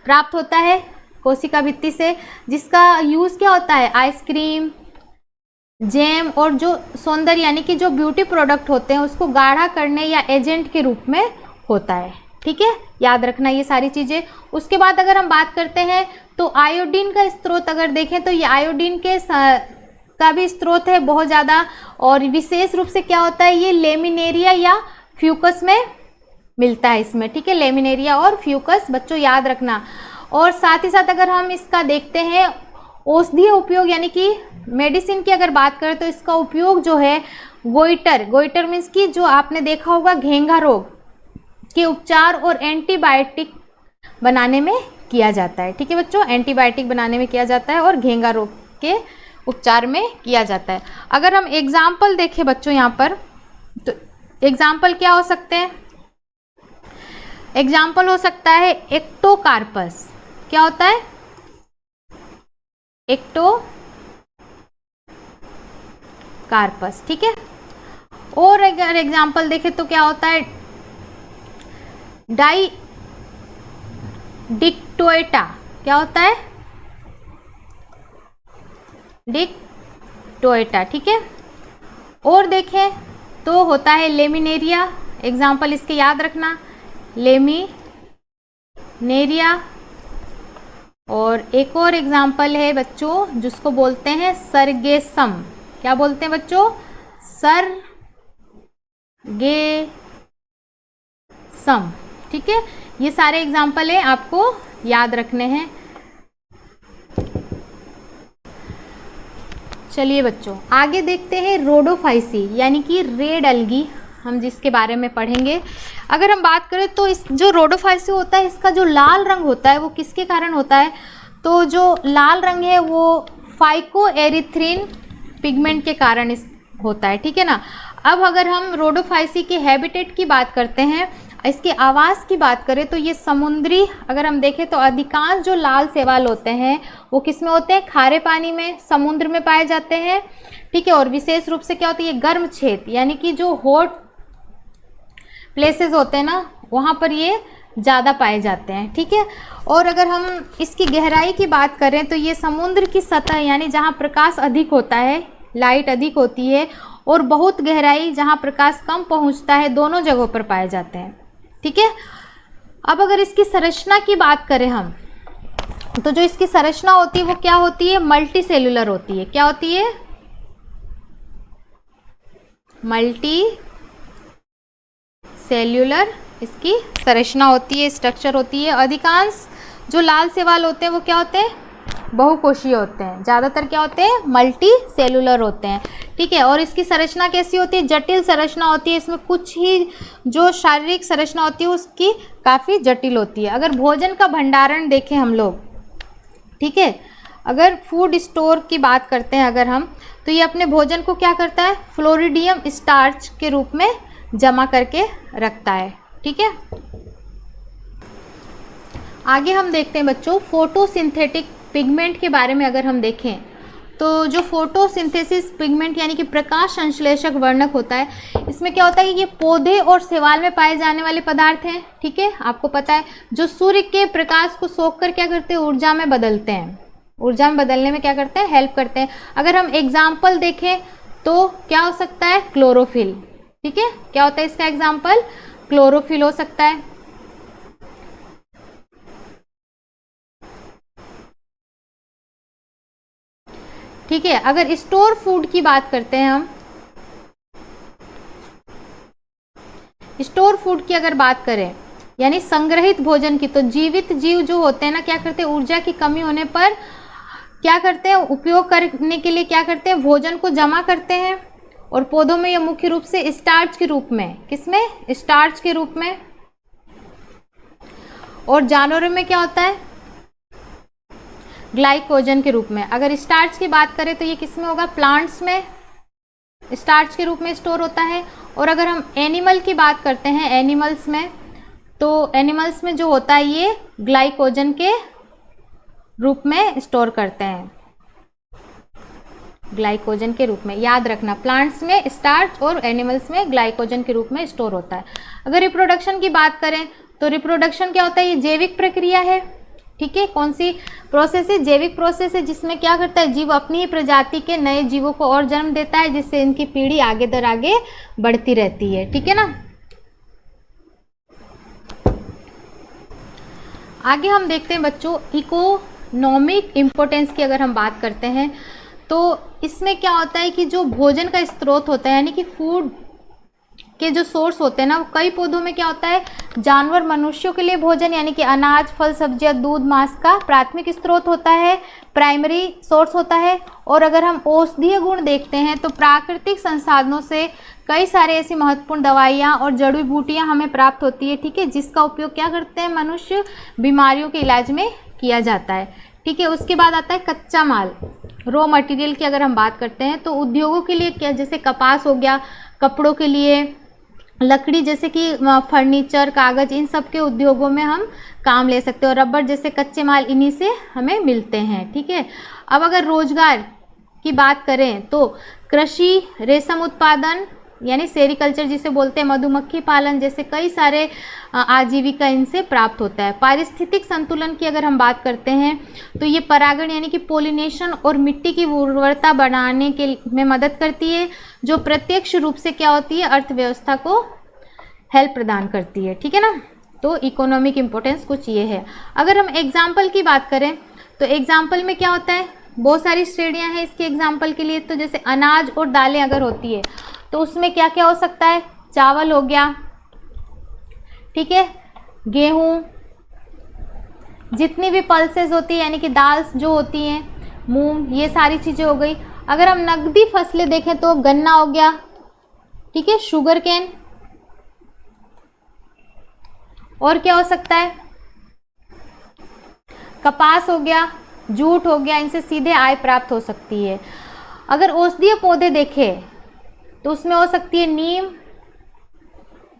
प्राप्त होता है कोशिका भित्ति से, जिसका यूज क्या होता है, आइसक्रीम, जैम और जो सौंदर्य यानी कि जो ब्यूटी प्रोडक्ट होते हैं उसको गाढ़ा करने या एजेंट के रूप में होता है। ठीक है, याद रखना ये सारी चीजें। उसके बाद अगर हम बात करते हैं तो आयोडीन का स्रोत अगर देखें तो ये आयोडीन का भी स्रोत है बहुत ज़्यादा, और विशेष रूप से क्या होता है, ये लेमिनेरिया या फ्यूकस में मिलता है इसमें। ठीक है, लेमिनेरिया और फ्यूकस बच्चों याद रखना। और साथ ही साथ अगर हम इसका देखते हैं औषधीय उपयोग यानी कि मेडिसिन की अगर बात करें तो इसका उपयोग जो है गोइटर मीन्स की जो आपने देखा होगा घेंघा रोग के उपचार और एंटीबायोटिक बनाने में किया जाता है। ठीक है बच्चों, एंटीबायोटिक बनाने में किया जाता है और घेंघा रोग के उपचार में किया जाता है। अगर हम एग्जाम्पल देखें बच्चों यहाँ पर, तो एग्जाम्पल क्या हो सकते हैं, एग्जाम्पल हो सकता है एक्टोकार्पस। क्या होता है, एक्टोकार्पस। ठीक है, और अगर एग्जाम्पल देखें तो क्या होता है, डिक्टोएटा। क्या होता है, डिक्टोएटा। ठीक है, और देखें तो होता है लेमिनेरिया। एग्जाम्पल इसके याद रखना, लेमिनेरिया। और एक और एग्जाम्पल है बच्चों जिसको बोलते हैं सरगेसम। क्या बोलते हैं बच्चों, सरगेसम। ठीक है, ये सारे एग्जाम्पल है, आपको याद रखने हैं। चलिए बच्चों आगे देखते हैं रोडोफाइसी यानी कि रेड अलगी, हम जिसके बारे में पढ़ेंगे। अगर हम बात करें तो इस जो रोडोफाइसी होता है इसका जो लाल रंग होता है वो किसके कारण होता है, तो जो लाल रंग है वो फाइकोएरिथ्रिन पिगमेंट के कारण होता है। ठीक है ना। अब अगर हम रोडोफाइसी के हैबिटेट की बात करते हैं, इसके आवास की बात करें तो ये समुद्री, अगर हम देखें तो अधिकांश जो लाल शैवाल होते हैं वो किस में होते हैं, खारे पानी में, समुद्र में पाए जाते हैं, ठीक है। और विशेष रूप से क्या होती है, ये गर्म क्षेत्र यानी कि जो हॉट प्लेसेस होते हैं ना वहाँ पर ये ज़्यादा पाए जाते हैं, ठीक है। और अगर हम इसकी गहराई की बात करें तो ये समुद्र की सतह यानी जहाँ प्रकाश अधिक होता है, लाइट अधिक होती है, और बहुत गहराई जहाँ प्रकाश कम पहुँचता है, दोनों जगहों पर पाए जाते हैं, ठीक है। अब अगर इसकी संरचना की बात करें हम, तो जो इसकी संरचना होती है वो क्या होती है, मल्टी सेल्यूलर होती है। क्या होती है, मल्टी सेल्यूलर इसकी संरचना होती है, स्ट्रक्चर होती है। अधिकांश जो लाल शैवाल होते हैं वो क्या होते हैं, बहुकोषीय होते हैं, ज़्यादातर क्या होते हैं, मल्टी सेल्यूलर होते हैं, ठीक है। और इसकी संरचना कैसी होती है, जटिल संरचना होती है। इसमें कुछ ही जो शारीरिक संरचना होती है उसकी काफ़ी जटिल होती है। अगर भोजन का भंडारण देखें हम लोग, ठीक है, अगर फूड स्टोर की बात करते हैं अगर हम, तो ये अपने भोजन को क्या करता है, फ्लोरिडियम स्टार्च के रूप में जमा करके रखता है, ठीक है। आगे हम देखते हैं बच्चों फोटोसिंथेटिक पिगमेंट के बारे में। अगर हम देखें तो जो फोटोसिंथेसिस पिगमेंट यानी कि प्रकाश संश्लेषक वर्णक होता है, इसमें क्या होता है कि ये पौधे और शैवाल में पाए जाने वाले पदार्थ हैं, ठीक है। आपको पता है जो सूर्य के प्रकाश को सोख कर क्या करते हैं, ऊर्जा में बदलते हैं, ऊर्जा में बदलने में क्या करते हैं, हेल्प करते हैं। अगर हम एग्जाम्पल देखें तो क्या हो सकता है, क्लोरोफिल, ठीक है। क्या होता है इसका एग्जाम्पल, क्लोरोफिल हो सकता है, ठीक है। अगर स्टोर फूड की बात करते हैं हम, स्टोर फूड की अगर बात करें यानी संग्रहित भोजन की, तो जीवित जीव जो होते हैं ना क्या करते हैं, ऊर्जा की कमी होने पर क्या करते हैं, उपयोग करने के लिए क्या करते हैं, भोजन को जमा करते हैं। और पौधों में यह मुख्य रूप से स्टार्च के रूप में, किसमें, स्टार्च के रूप में। और जानवरों में क्या होता है, ग्लाइकोजन के रूप में। अगर स्टार्च की बात करें तो ये किस में होगा, प्लांट्स में स्टार्च के रूप में स्टोर होता है। और अगर हम एनिमल की बात करते हैं, एनिमल्स में, तो एनिमल्स में जो होता है ये ग्लाइकोजन के रूप में स्टोर करते हैं, ग्लाइकोजन के रूप में। याद रखना, प्लांट्स में स्टार्च और एनिमल्स में ग्लाइकोजन के रूप में स्टोर होता है। अगर रिप्रोडक्शन की बात करें तो रिप्रोडक्शन क्या होता है, ये जैविक प्रक्रिया है, ठीक है। कौन सी प्रोसेस है, जैविक प्रोसेस है, जिसमें क्या करता है, जीव अपनी ही प्रजाति के नए जीवों को और जन्म देता है, जिससे इनकी पीढ़ी आगे दर आगे बढ़ती रहती है, ठीक है ना। आगे हम देखते हैं बच्चों इकोनॉमिक इम्पोर्टेंस की। अगर हम बात करते हैं तो इसमें क्या होता है कि जो भोजन का स्रोत होता है यानी कि फूड के जो सोर्स होते हैं ना, वो कई पौधों में क्या होता है, जानवर मनुष्यों के लिए भोजन यानी कि अनाज, फल, सब्जियां, दूध, मांस का प्राथमिक स्रोत होता है, प्राइमरी सोर्स होता है। और अगर हम औषधीय गुण देखते हैं तो प्राकृतिक संसाधनों से कई सारे ऐसी महत्वपूर्ण दवाइयाँ और जड़ी बूटियाँ हमें प्राप्त होती है, ठीक है, जिसका उपयोग क्या करते हैं, मनुष्य बीमारियों के इलाज में किया जाता है, ठीक है। उसके बाद आता है कच्चा माल, रॉ मटेरियल की अगर हम बात करते हैं तो उद्योगों के लिए क्या, जैसे कपास हो गया, कपड़ों के लिए लकड़ी, जैसे कि फर्नीचर, कागज, इन सब के उद्योगों में हम काम ले सकते हैं। और रबर जैसे कच्चे माल इन्हीं से हमें मिलते हैं, ठीक है। अब अगर रोजगार की बात करें तो कृषि, रेशम उत्पादन यानी सेरिकल्चर जिसे बोलते हैं, मधुमक्खी पालन जैसे कई सारे आजीविका इनसे प्राप्त होता है। पारिस्थितिक संतुलन की अगर हम बात करते हैं तो ये परागण यानी कि पोलिनेशन और मिट्टी की उर्वरता बढ़ाने के में मदद करती है, जो प्रत्यक्ष रूप से क्या होती है, अर्थव्यवस्था को हेल्प प्रदान करती है, ठीक है ना। तो इकोनॉमिक इम्पोर्टेंस कुछ ये है। अगर हम एग्जाम्पल की बात करें तो एग्जाम्पल में क्या होता है, बहुत सारी श्रेणियाँ हैं इसके एग्जाम्पल के लिए। तो जैसे अनाज और दालें अगर होती है तो उसमें क्या क्या हो सकता है, चावल हो गया, ठीक है, गेहूं, जितनी भी पल्सेस होती है यानी कि दाल्स जो होती हैं, मूंग, ये सारी चीज़ें हो गई। अगर हम नकदी फसलें देखें तो गन्ना हो गया, ठीक है, शुगर केन, और क्या हो सकता है, कपास हो गया, जूट हो गया, इनसे सीधे आय प्राप्त हो सकती है। अगर औषधीय पौधे देखें तो उसमें हो सकती है नीम,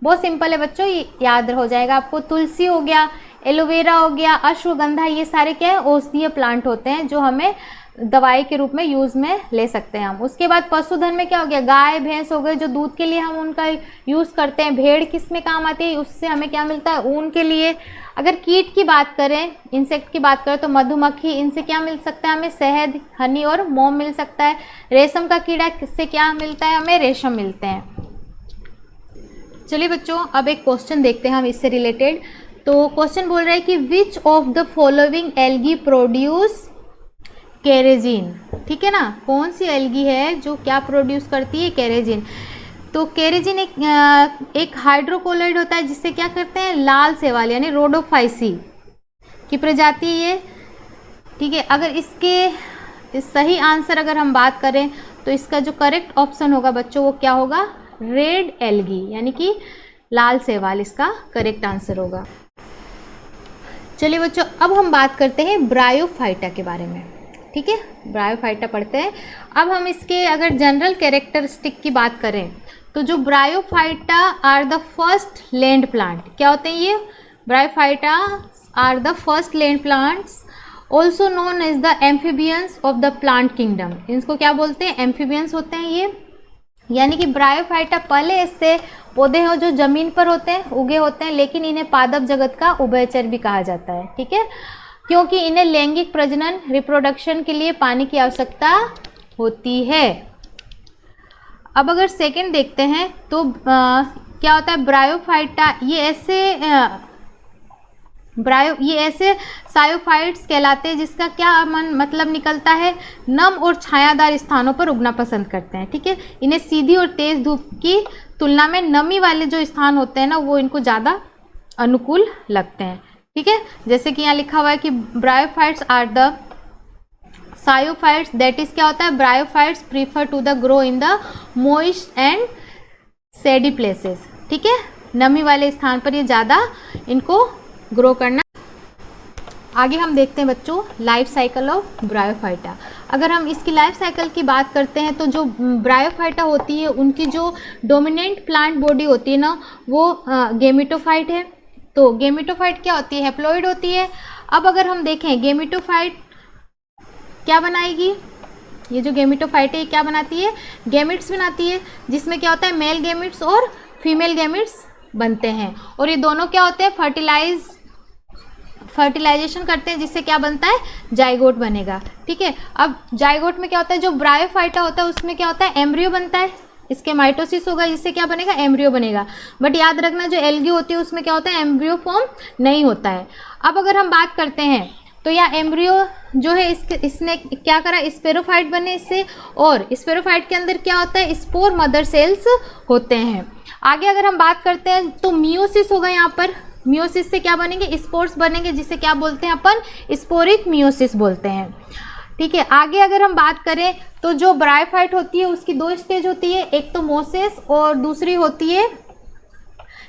बहुत सिंपल है बच्चों, ये याद हो जाएगा आपको। तुलसी हो गया, एलोवेरा हो गया, अश्वगंधा, ये सारे क्या है, औषधीय प्लांट होते हैं जो हमें दवाई के रूप में यूज़ में ले सकते हैं हम। उसके बाद पशुधन में क्या हो गया, गाय भैंस हो गए, जो दूध के लिए हम उनका यूज़ करते हैं। भेड़ किस में काम आती है, उससे हमें क्या मिलता है, ऊन के लिए। अगर कीट की बात करें, इंसेक्ट की बात करें, तो मधुमक्खी, इनसे क्या मिल सकता है हमें, शहद, हनी और मोम मिल सकता है। रेशम का कीड़ा, किससे क्या मिलता है हमें, रेशम मिलते हैं। चलिए बच्चों, अब एक क्वेश्चन देखते हैं हम इससे रिलेटेड। तो क्वेश्चन बोल रहा है कि which of the following algae produce carrageenan. ठीक है ना, कौन सी एल्गी है जो क्या प्रोड्यूस करती है, केरेजिन। तो केरेजिन एक हाइड्रोकोलोइड होता है जिससे क्या करते हैं, लाल शैवाल यानी रोडोफाइसी की प्रजाति ये। ठीक है, अगर इसके सही आंसर अगर हम बात करें तो इसका जो करेक्ट ऑप्शन होगा बच्चों वो क्या होगा, रेड एल्गी यानी कि लाल शैवाल इसका करेक्ट आंसर होगा। चलिए बच्चों, अब हम बात करते हैं ब्रायोफाइटा के बारे में। ठीक है, ब्रायोफाइटा पढ़ते हैं। अब हम इसके अगर जनरल कैरेक्टरिस्टिक की बात करें तो जो bryophyta are the first land plant, क्या होते हैं ये, bryophyta are the first land plants also known as the amphibians of the plant kingdom. इनको क्या बोलते हैं, एम्फीबियंस होते हैं ये, यानी कि ब्रायोफाइटा पहले ऐसे पौधे हैं जो जमीन पर होते हैं, उगे होते हैं, लेकिन इन्हें पादप जगत का उभयचर भी कहा जाता है। ठीक है, क्योंकि इन्हें लैंगिक प्रजनन, रिप्रोडक्शन के लिए पानी की आवश्यकता होती है। अब अगर सेकंड देखते हैं तो क्या होता है, ब्रायोफाइटा ये ऐसे सायोफाइट्स कहलाते हैं जिसका क्या मतलब निकलता है, नम और छायादार स्थानों पर उगना पसंद करते हैं। ठीक है, इन्हें सीधी और तेज धूप की तुलना में नमी वाले जो स्थान होते हैं ना, वो इनको ज़्यादा अनुकूल लगते हैं। ठीक है, जैसे कि यहाँ लिखा हुआ है कि bryophytes are the sciophytes, that is क्या होता है, bryophytes prefer to the grow in the moist and shady places. ठीक है, नमी वाले स्थान पर ये ज़्यादा इनको ग्रो करना। आगे हम देखते हैं बच्चों लाइफ साइकिल ऑफ ब्रायोफाइटा। अगर हम इसकी लाइफ साइकिल की बात करते हैं तो जो ब्रायोफाइटा होती है उनकी जो डोमिनेंट प्लांट बॉडी होती है ना, वो गेमिटोफाइट है। तो गेमिटोफाइट क्या होती है, हैप्लॉइड होती है। अब अगर हम देखें गेमिटोफाइट क्या बनाएगी, ये जो गेमिटोफाइट है ये क्या बनाती है, गैमेट्स बनाती है, जिसमें क्या होता है, मेल गैमेट्स और फीमेल गैमेट्स बनते हैं। और ये दोनों क्या होते हैं, फर्टिलाइजेशन करते हैं, जिससे क्या बनता है, जाइगोट बनेगा। ठीक है, अब जाइगोट में क्या होता है, जो ब्रायोफाइटा होता है उसमें क्या होता है, एम्ब्रियो बनता है, इसके माइटोसिस होगा जिससे क्या बनेगा, एम्ब्रियो बनेगा। बट याद रखना जो एल्गी होती है उसमें क्या होता है, एम्ब्रियो फॉर्म नहीं होता है। अब अगर हम बात करते हैं तो यहाँ एम्ब्रियो जो है इसने क्या करा, स्पेरोफाइट बने इससे, और स्पेरोफाइट के अंदर क्या होता है, स्पोर मदर सेल्स होते हैं। आगे अगर हम बात करते हैं तो मियोसिस होगा यहाँ पर, मियोसिस से क्या बनेंगे, स्पोर्स बनेंगे, जिसे क्या बोलते हैं अपन, स्पोरिक मियोसिस बोलते हैं। ठीक है, आगे अगर हम बात करें तो जो ब्रायोफाइट होती है उसकी दो स्टेज होती है, एक तो मोसेस और दूसरी होती है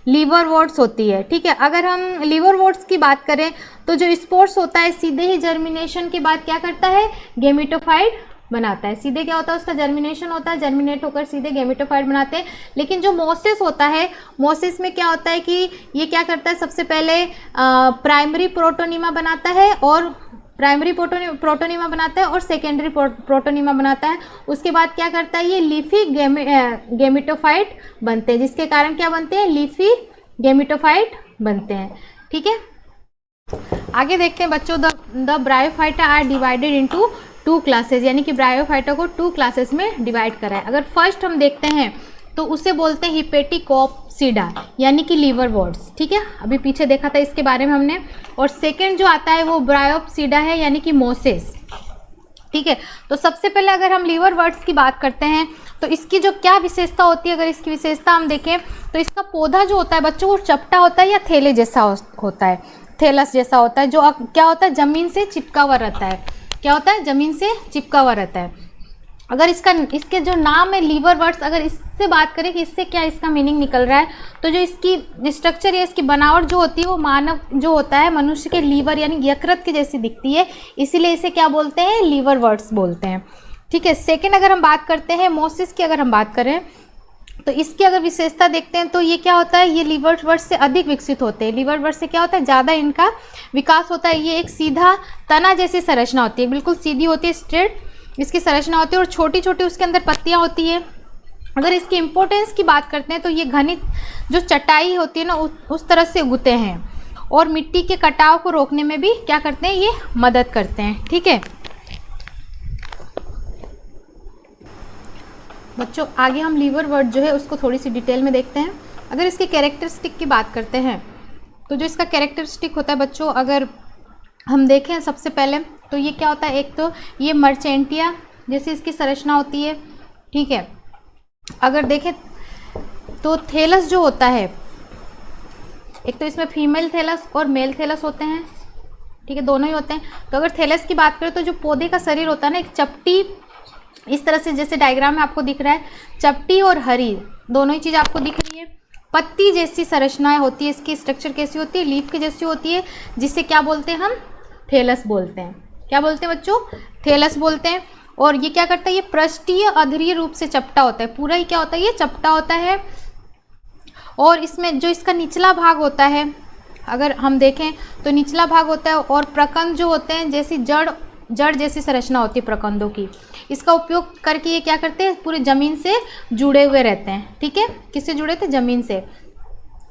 लीवरवॉर्ट्स होती है। ठीक है, अगर हम लीवरवॉर्ट्स की बात करें तो जो स्पोर्स होता है सीधे ही जर्मिनेशन के बाद क्या करता है, गेमिटोफाइट बनाता है। सीधे क्या होता है, उसका जर्मिनेशन होता है, जर्मिनेट होकर सीधे गेमिटोफाइट बनाते हैं। लेकिन जो मोसेस होता है, मोसेस में क्या होता है कि ये क्या करता है, सबसे पहले प्राइमरी प्रोटोनिमा बनाता है और प्राइमरी प्रोटोनिमा बनाता है और सेकेंडरी प्रोटोनिमा बनाता है। उसके बाद क्या करता है, ये लीफी गेमिटोफाइट बनते हैं, जिसके कारण क्या बनते हैं, लीफी गेमिटोफाइट बनते हैं। ठीक है, आगे देखते हैं बच्चों, the bryophyta are divided into 2 classes, यानी कि ब्रायोफाइटा को 2 क्लासेस में डिवाइड करा है। अगर फर्स्ट हम देखते हैं तो उसे बोलते हैं हिपेटिकोप्सिडा यानी कि लीवरवॉर्ट्स। ठीक है, अभी पीछे देखा था इसके बारे में हमने। और सेकंड जो आता है वो ब्रायोप्सिडा है यानी कि मोसेस। ठीक है, तो सबसे पहले अगर हम लीवरवॉर्ट्स की बात करते हैं तो इसकी जो क्या विशेषता होती है, अगर इसकी विशेषता हम देखें तो इसका पौधा जो होता है बच्चों वो चपटा होता है या थैले जैसा होता है, थैलस जैसा होता है, जो क्या होता है, जमीन से चिपका हुआ रहता है। क्या होता है, जमीन से चिपका हुआ रहता है। अगर इसके जो नाम है लीवरवॉर्ट्स, अगर इससे बात करें कि इससे क्या इसका मीनिंग निकल रहा है, तो जो इसकी स्ट्रक्चर या इसकी बनावट जो होती है वो मानव जो होता है, मनुष्य के लीवर यानी यकृत के जैसी दिखती है, इसीलिए इसे क्या बोलते हैं, लीवरवॉर्ट्स बोलते हैं। ठीक है, सेकंड अगर हम बात करते हैं मोसिस की, अगर हम बात करें तो इसकी अगर विशेषता देखते हैं तो ये क्या होता है, ये लीवरवर्ट से अधिक विकसित होते हैं। लीवरवर्ट से क्या होता है, ज़्यादा इनका विकास होता है। ये एक सीधा तना जैसी संरचना होती है, बिल्कुल सीधी होती है, स्ट्रेट इसकी संरचना होती है, और छोटी छोटी उसके अंदर पत्तियाँ होती है। अगर इसकी इम्पोर्टेंस की बात करते हैं तो ये घनी जो चटाई होती है ना, उस तरह से उगते हैं, और मिट्टी के कटाव को रोकने में भी क्या करते हैं, ये मदद करते हैं। ठीक है बच्चों, आगे हम लीवरवर्ट जो है उसको थोड़ी सी डिटेल में देखते हैं। अगर इसके कैरेक्टरिस्टिक की बात करते हैं तो जो इसका कैरेक्टरिस्टिक होता है बच्चों, अगर हम देखें सबसे पहले तो ये क्या होता है, एक तो ये मर्चेंटिया जैसी इसकी संरचना होती है। ठीक है, अगर देखें तो थैलस जो होता है, एक तो इसमें फीमेल थैलस और मेल थैलस होते हैं। ठीक है, दोनों ही होते हैं। तो अगर थैलस की बात करें तो जो पौधे का शरीर होता है ना, एक चपटी इस तरह से जैसे डायग्राम में आपको दिख रहा है, चपटी और हरी दोनों ही चीज़ आपको दिख रही है। पत्ती जैसी संरचनाएं होती है, इसकी स्ट्रक्चर कैसी होती है, लीफ के जैसी होती है, जिससे क्या बोलते हैं हम, थैलस बोलते हैं। क्या बोलते हैं बच्चों, थैलस बोलते हैं। और ये क्या करता है, ये पृष्ठीय अधरीय रूप से चपटा होता है, पूरा ही क्या होता है, ये चपटा होता है। और इसमें जो इसका निचला भाग होता है, अगर हम देखें तो निचला भाग होता है, और प्रकंद जो होते हैं जैसी जड़ जैसी संरचना होती है प्रकंदों की, इसका उपयोग करके ये क्या करते हैं, पूरी ज़मीन से जुड़े हुए रहते हैं। ठीक है, किससे जुड़े थे, ज़मीन से।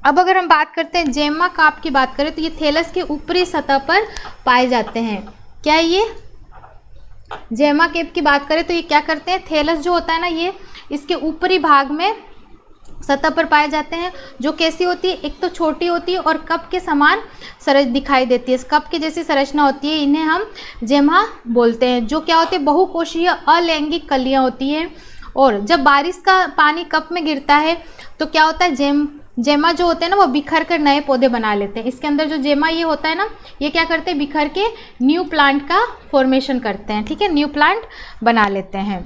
अब अगर हम बात करते हैं जेमा काप की बात करें तो ये थैलस के ऊपरी सतह पर पाए जाते हैं। क्या ये जेमा केप की बात करें तो ये क्या करते हैं, थैलस जो होता है ना, ये इसके ऊपरी भाग में सतह पर पाए जाते हैं, जो कैसी होती है, एक तो छोटी होती है और कप के समान दिखाई देती है, कप के जैसी संरचना होती है, इन्हें हम जेमा बोलते हैं। जो क्या होते हैं, बहुकोशीय अलैंगिक कलियां होती हैं। और जब बारिश का पानी कप में गिरता है तो क्या होता है, जेमा जो होते हैं ना, वो बिखर कर नए पौधे बना लेते हैं। इसके अंदर जो जेमा ये होता है ना, ये क्या करते हैं, बिखर के न्यू प्लांट का फॉर्मेशन करते हैं। ठीक है, न्यू प्लांट बना लेते हैं।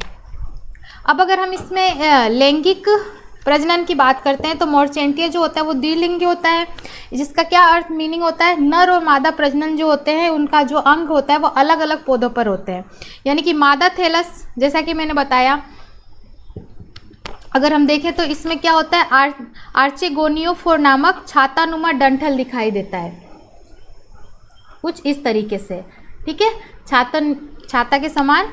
अब अगर हम इसमें लैंगिक प्रजनन की बात करते हैं तो मर्चेंटिया जो होता है वो द्विलिंगी होता है, जिसका क्या अर्थ मीनिंग होता है, नर और मादा प्रजनन जो होते हैं उनका जो अंग होता है वो अलग अलग पौधों पर होते हैं। यानी कि मादा थैलस, जैसा कि मैंने बताया, अगर हम देखें तो इसमें क्या होता है, आर्चेगोनियोफोर नामक छातानुमा डंठल दिखाई देता है, कुछ इस तरीके से। ठीक है, छाता के समान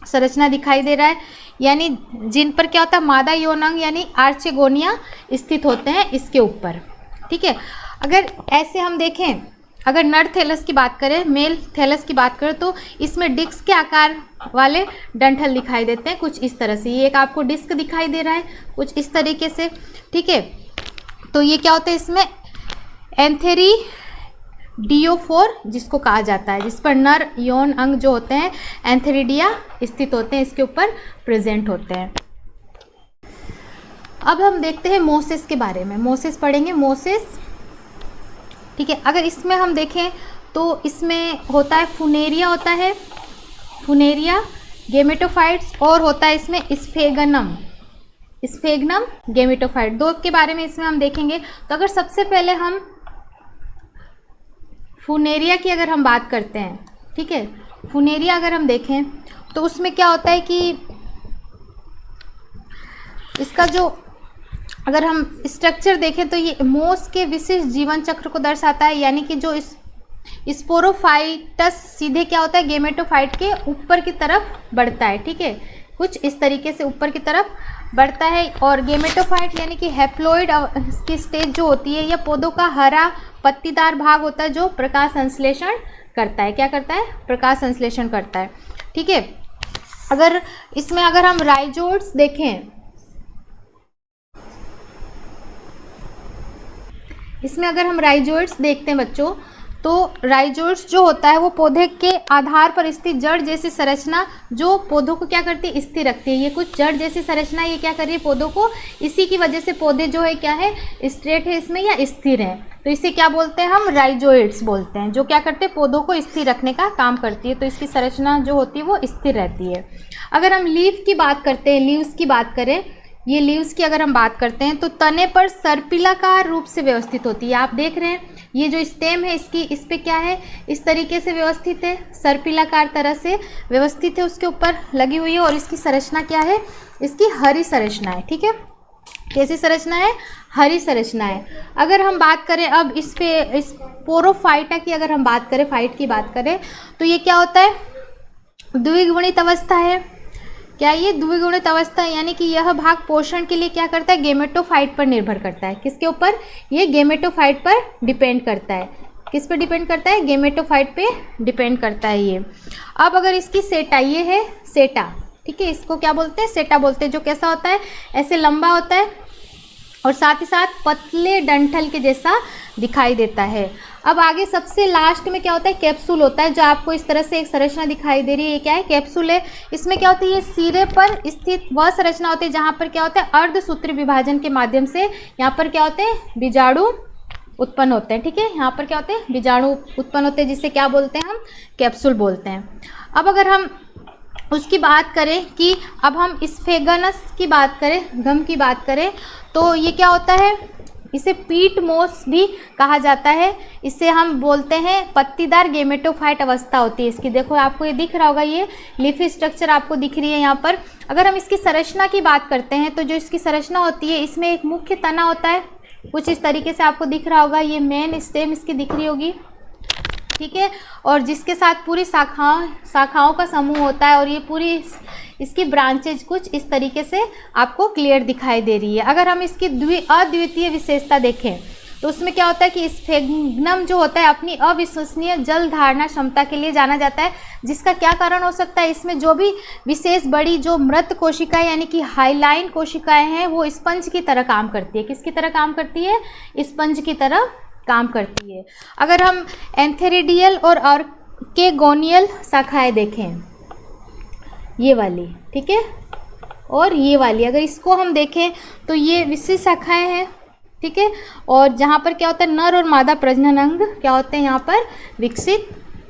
संरचना दिखाई दे रहा है, यानी जिन पर क्या होता है, मादा यौन अंग यानी आर्चेगोनिया स्थित होते हैं इसके ऊपर। ठीक है, अगर ऐसे हम देखें, अगर नर थैलस की बात करें, मेल थैलस की बात करें तो इसमें डिस्क के आकार वाले डंठल दिखाई देते हैं, कुछ इस तरह से। ये एक आपको डिस्क दिखाई दे रहा है कुछ इस तरीके से। ठीक है, तो ये क्या होता है, इसमें एंथेरिडियोफोर जिसको कहा जाता है, जिस पर नर यौन अंग जो होते हैं एंथेरिडिया स्थित होते हैं, इसके ऊपर प्रेजेंट होते हैं। अब हम देखते हैं मोसिस के बारे में, मोसिस पढ़ेंगे, मोसिस। ठीक है, अगर इसमें हम देखें तो इसमें होता है फुनेरिया, होता है फुनेरिया, गेमेटोफाइट्स, और होता है इसमें स्फेगनम गेमेटोफाइट, दो के बारे में इसमें हम देखेंगे। तो अगर सबसे पहले हम फुनेरिया की अगर हम बात करते हैं, ठीक है, फुनेरिया अगर हम देखें तो उसमें क्या होता है कि इसका जो अगर हम स्ट्रक्चर देखें तो ये मोस के विशिष्ट जीवन चक्र को दर्शाता है। यानी कि जो इस स्पोरोफाइटस सीधे क्या होता है, गेमेटोफाइट के ऊपर की तरफ बढ़ता है। ठीक है, कुछ इस तरीके से ऊपर की तरफ बढ़ता है। और गेमेटोफाइट यानी कि हैप्लॉइड की स्टेज जो होती है, यह पौधों का हरा पत्तीदार भाग होता है जो प्रकाश संश्लेषण करता है। क्या करता है, प्रकाश संश्लेषण करता है। ठीक है, अगर इसमें अगर हम राइजोड्स देखें, इसमें अगर हम राइजोइड्स देखते हैं बच्चों, तो राइजोइड्स जो होता है वो पौधे के आधार पर स्थित जड़ जैसी संरचना जो पौधों को क्या करती है, स्थिर रखती है। ये कुछ जड़ जैसी संरचना ये क्या कर रही है पौधों को, इसी की वजह से पौधे जो है क्या है, स्ट्रेट है इसमें या स्थिर है। तो इसे क्या बोलते हैं हम, राइजोइड्स बोलते हैं, जो क्या करते हैं पौधों को स्थिर रखने का काम करती है। तो इसकी संरचना जो होती है वो स्थिर रहती है। अगर हम लीफ की बात करते हैं, लीव्स की बात करें, ये लीव्स की अगर हम बात करते हैं तो तने पर सर्पिलाकार रूप से व्यवस्थित होती है। आप देख रहे हैं ये जो स्टेम है इसकी, इस पे क्या है, इस तरीके से व्यवस्थित है, सर्पिलाकार तरह से व्यवस्थित है, उसके ऊपर लगी हुई है। और इसकी संरचना क्या है, इसकी हरी संरचना है। ठीक है, कैसी संरचना है? हरी संरचना है। अगर हम बात करें अब इस स्पोरोफाइटा की, अगर हम बात करें, फाइट की बात करें, तो ये क्या होता है? द्विगुणित अवस्था है। क्या ये द्विगुणित अवस्था है? यानी कि यह भाग पोषण के लिए क्या करता है? गेमेटोफाइट पर निर्भर करता है। किसके ऊपर? ये गेमेटोफाइट पर डिपेंड करता है। किस पे डिपेंड करता है? गेमेटोफाइट पे डिपेंड करता है ये। अब अगर इसकी सेटा, ये है सेटा, ठीक है, इसको क्या बोलते हैं? सेटा बोलते हैं। जो कैसा होता है? ऐसे लंबा होता है और साथ ही साथ पतले डंठल के जैसा दिखाई देता है। अब आगे सबसे लास्ट में क्या होता है? कैप्सूल होता है। जो आपको इस तरह से एक संरचना दिखाई दे रही है, ये क्या है? कैप्सूल है। इसमें क्या होता है? ये सिरे पर स्थित वह संरचना होती है जहाँ पर क्या होता है? अर्धसूत्री विभाजन के माध्यम से यहाँ पर क्या होते हैं? बीजाणु उत्पन्न होते हैं। ठीक है, यहाँ पर क्या होते हैं? बीजाणु उत्पन्न होते हैं, जिसे क्या बोलते हैं? हम कैप्सूल बोलते हैं। अब अगर हम उसकी बात करें कि अब हम स्फेगनस की बात करें, गम की बात करें, तो ये क्या होता है? इसे पीट मोस भी कहा जाता है। इसे हम बोलते हैं पत्तीदार गेमेटोफाइट अवस्था होती है इसकी। देखो आपको ये दिख रहा होगा, ये लीफी स्ट्रक्चर आपको दिख रही है यहाँ पर। अगर हम इसकी संरचना की बात करते हैं तो जो इसकी संरचना होती है, इसमें एक मुख्य तना होता है, कुछ इस तरीके से आपको दिख रहा होगा। ये मेन स्टेम इसकी दिख रही होगी, ठीक है, और जिसके साथ पूरी शाखाओं का समूह होता है, और ये पूरी इसकी ब्रांचेज कुछ इस तरीके से आपको क्लियर दिखाई दे रही है। अगर हम इसकी अद्वितीय विशेषता देखें तो उसमें क्या होता है कि स्फेग्नम जो होता है अपनी अविश्वसनीय जल धारणा क्षमता के लिए जाना जाता है। जिसका क्या कारण हो सकता है? इसमें जो भी विशेष बड़ी जो मृत कोशिकाएं यानी कि हाइलाइन कोशिकाएं हैं, वो स्पंज की तरह काम करती है। किसकी तरह काम करती है? स्पंज की तरह काम करती है। अगर हम एंथेरिडियल और ऑर्केगोनियल शाखाएं देखें, ये वाली, ठीक है, और ये वाली, अगर इसको हम देखें तो ये विशिष्ट शाखाएं हैं, ठीक है, और जहाँ पर क्या होता है? नर और मादा प्रजनन अंग क्या होते हैं? यहाँ पर विकसित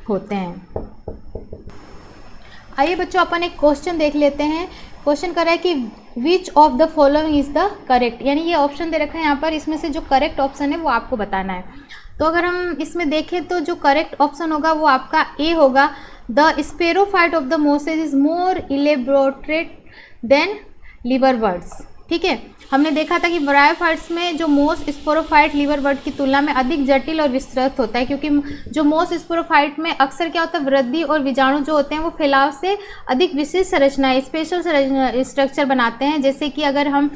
होते हैं। आइए बच्चों, अपन एक क्वेश्चन देख लेते हैं। क्वेश्चन कर रहा है कि which of the following is the correct, यानी ये ऑप्शन दे रखा है यहाँ पर, इसमें से जो करेक्ट ऑप्शन है वो आपको बताना है। तो अगर हम इसमें देखें तो जो करेक्ट ऑप्शन होगा वो आपका ए होगा। The sporophyte of the mosses is more elaborated than liverworts. ठीक है, हमने देखा था कि ब्रायोफाइट्स में जो मोस स्पोरोफाइट लिवरवर्ट की तुलना में अधिक जटिल और विस्तृत होता है, क्योंकि जो मोस स्पोरोफाइट में अक्सर क्या होता है? वृद्धि और बीजाणु जो होते हैं वो फैलाव से अधिक विशिष्ट संरचनाएं, स्पेशल स्ट्रक्चर बनाते हैं। जैसे कि अगर हम